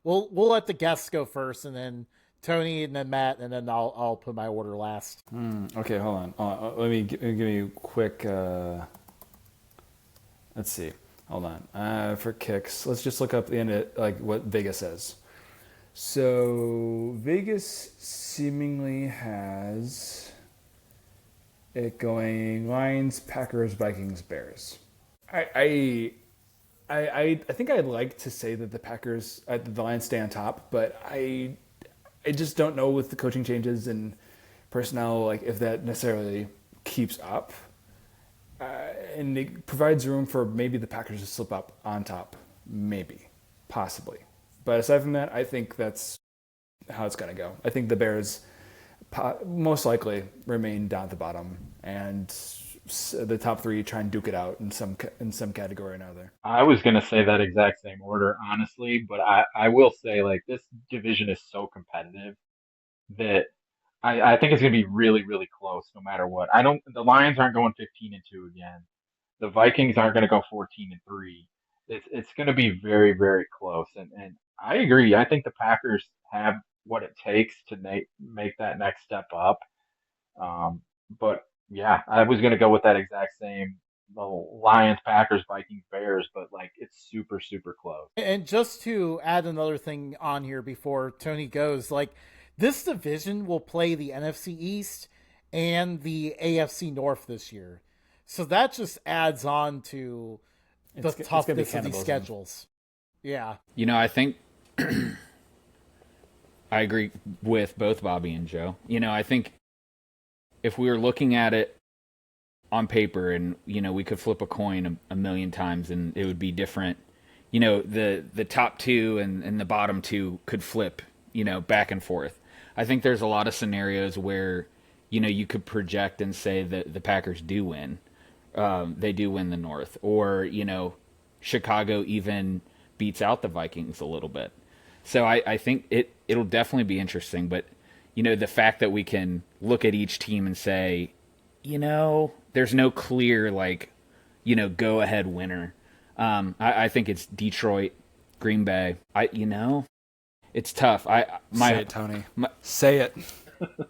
We'll let the guests go first, and then Tony, and then Matt, and then I'll put my order last. Okay, hold on. Let me give you a quick. Let's see. Hold on. For kicks, let's just look up the end of, like what Vegas says. So Vegas seemingly has it going Lions, Packers, Vikings, Bears. I think I'd like to say that the Lions stay on top, but I just don't know with the coaching changes and personnel, like if that necessarily keeps up. And it provides room for maybe the Packers to slip up on top, maybe, possibly. But aside from that, I think that's how it's going to go. I think the Bears most likely remain down at the bottom, and the top three try and duke it out in some category or another. I was going to say that exact same order, honestly, but I will say, like, this division is so competitive that I think it's going to be really, really close no matter what. The Lions aren't going 15-2 again. The Vikings aren't going to go 14-3. It's going to be very, very close. And I agree. I think the Packers have what it takes to make that next step up. But yeah, I was going to go with that exact same, the Lions, Packers, Vikings, Bears, but like it's super, super close. And just to add another thing on here before Tony goes, like this division will play the NFC East and the AFC North this year. So that just adds on to the toughness of these schedules. Yeah. I think I agree with both Bobby and Joe. I think if we were looking at it on paper and, we could flip a coin a million times and it would be different, the top two and the bottom two could flip, back and forth. I think there's a lot of scenarios where, you could project and say that the Packers do win. They do win the North, or Chicago even beats out the Vikings a little bit. So I think it'll definitely be interesting. But, the fact that we can look at each team and say, there's no clear, go ahead winner. I think it's Detroit, Green Bay. It's tough. Say it, Tony. Say it.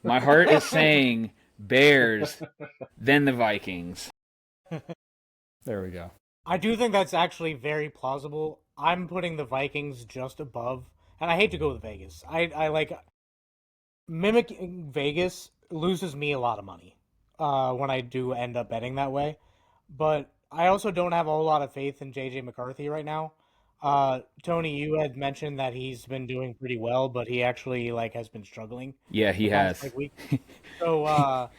My heart is saying Bears, then the Vikings. There we go. I do think that's actually very plausible. I'm putting the Vikings just above, and I hate to go with Vegas. I like mimicking Vegas loses me a lot of money when I do end up betting that way. But I also don't have a whole lot of faith in JJ McCarthy right now. Tony, you had mentioned that he's been doing pretty well, but he actually has been struggling. Yeah, he has. Week. So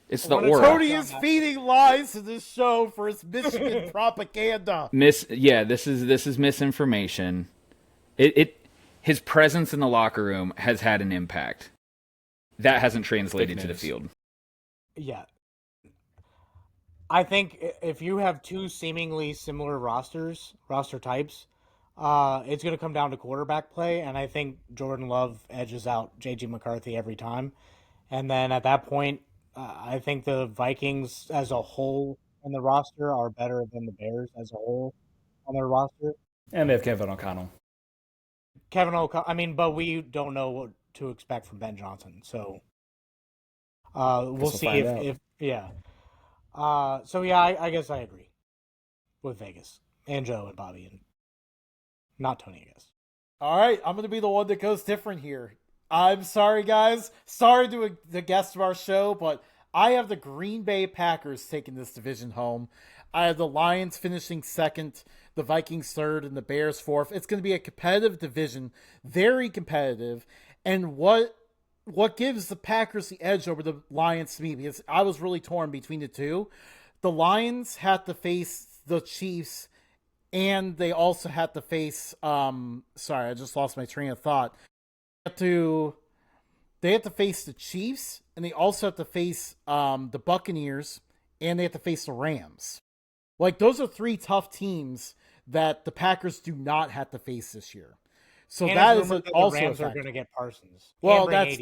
it's the aura. Tony is feeding lies to this show for his Michigan propaganda. This is misinformation. His presence in the locker room has had an impact. That hasn't translated to the field. Yeah. I think if you have two seemingly similar roster types, it's going to come down to quarterback play, and I think Jordan Love edges out J.J. McCarthy every time. And then at that point, I think the Vikings as a whole on the roster are better than the Bears as a whole on their roster. And they have Kevin O'Connell. But we don't know what to expect from Ben Johnson, so we'll see if yeah. I guess I agree with Vegas and Joe and Bobby and not Tony, I guess. All right, I'm going to be the one that goes different here. I'm sorry, guys. Sorry to the guest of our show, but I have the Green Bay Packers taking this division home. I have the Lions finishing second, the Vikings third, and the Bears fourth. It's going to be a competitive division, very competitive. And what gives the Packers the edge over the Lions to me, because I was really torn between the two. The Lions had to face the Chiefs, and they also had to face sorry, I just lost my train of thought. They have to face the Chiefs, and they also have to face the Buccaneers, and they have to face the Rams. Those are three tough teams that the Packers do not have to face this year. So and that is also the Rams are going to get Parsons. Well, that's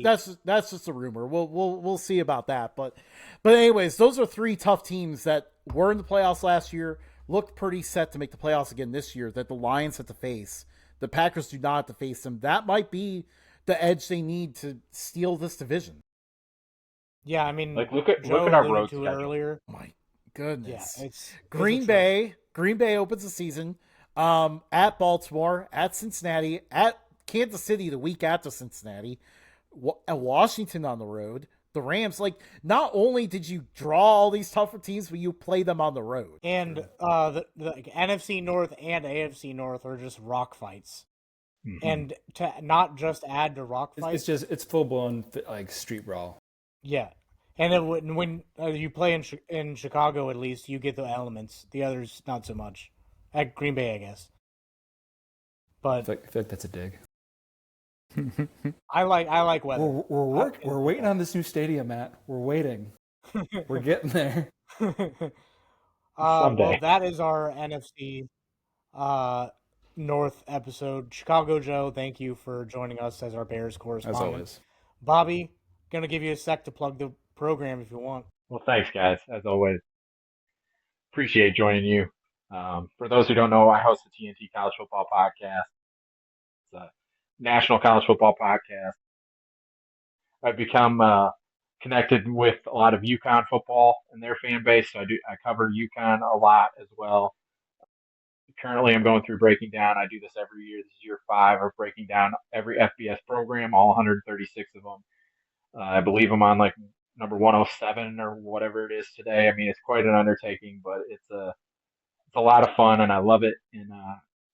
just a rumor. We'll see about that. But anyways, those are three tough teams that were in the playoffs last year, looked pretty set to make the playoffs again this year, that the Lions have to face. The Packers do not have to face them. That might be the edge they need to steal this division. Yeah, I mean, look at our road to it earlier. My goodness. Yeah, Green Bay opens the season at Baltimore, at Cincinnati, at Kansas City the week after Cincinnati, at Washington on the road, the Rams. Not only did you draw all these tougher teams, but you play them on the road. And the NFC North and AFC North are just rock fights. Mm-hmm. And to not just add to rock fights, it's full blown street brawl. Yeah, and when you play in Chicago, at least you get the elements. The others, not so much. At Green Bay, I guess. But I feel like that's a dig. I like weather. We're waiting on this new stadium, Matt. We're waiting. We're getting there. Well, that is our NFC North episode. Chicago Joe, thank you for joining us as our Bears correspondent. As always. Bobby, gonna give you a sec to plug the program if you want. Well, thanks, guys. As always, appreciate joining you. For those who don't know, I host the TNT College Football Podcast. It's a national college football podcast. I've become connected with a lot of UConn football and their fan base, so I cover UConn a lot as well. Currently, I'm going through breaking down. I do this every year. This is year 5 of breaking down every FBS program, all 136 of them. I believe I'm on number 107 or whatever it is today. I mean, it's quite an undertaking, but it's a lot of fun, and I love it. And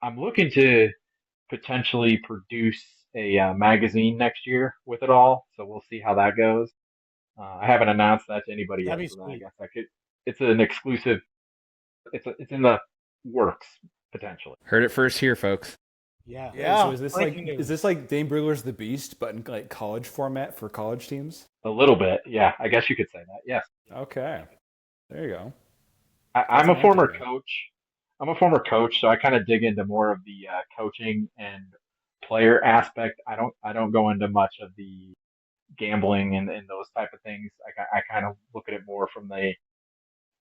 I'm looking to potentially produce a magazine next year with it all, so we'll see how that goes. I haven't announced that to anybody yet, so I guess I could. It's an exclusive. It's in the works potentially. Heard it first here, folks. Yeah. So is this like Dane Brugler's The Beast, but in college format for college teams? A little bit, yeah. I guess you could say that. Yes. Okay. There you go. I'm a former coach. So I kind of dig into more of the coaching and player aspect, I don't go into much of the gambling and those type of things. I kind of look at it more from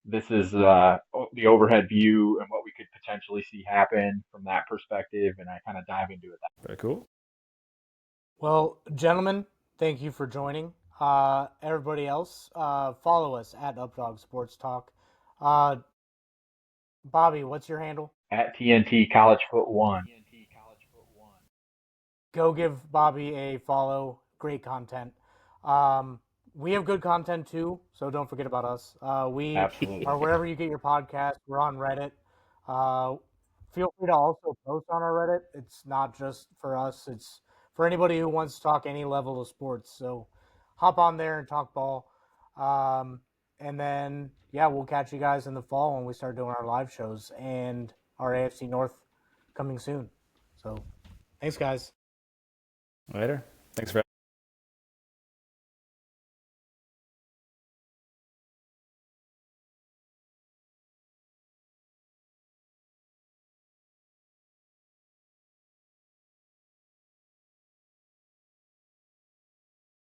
this is the overhead view and what we could potentially see happen from that perspective, and I kind of dive into it. Very cool. Well, gentlemen, thank you for joining. Everybody else, follow us at Updog Sports Talk. Bobby, what's your handle? At TNT College Foot 1. Go give Bobby a follow. Great content. We have good content too, so don't forget about us. We Absolutely. are wherever you get your podcast. We're on Reddit. Feel free to also post on our Reddit. It's not just for us. It's for anybody who wants to talk any level of sports. So hop on there and talk ball. And then, yeah, we'll catch you guys in the fall when we start doing our live shows and our AFC North coming soon. So thanks, guys. Later. Thanks for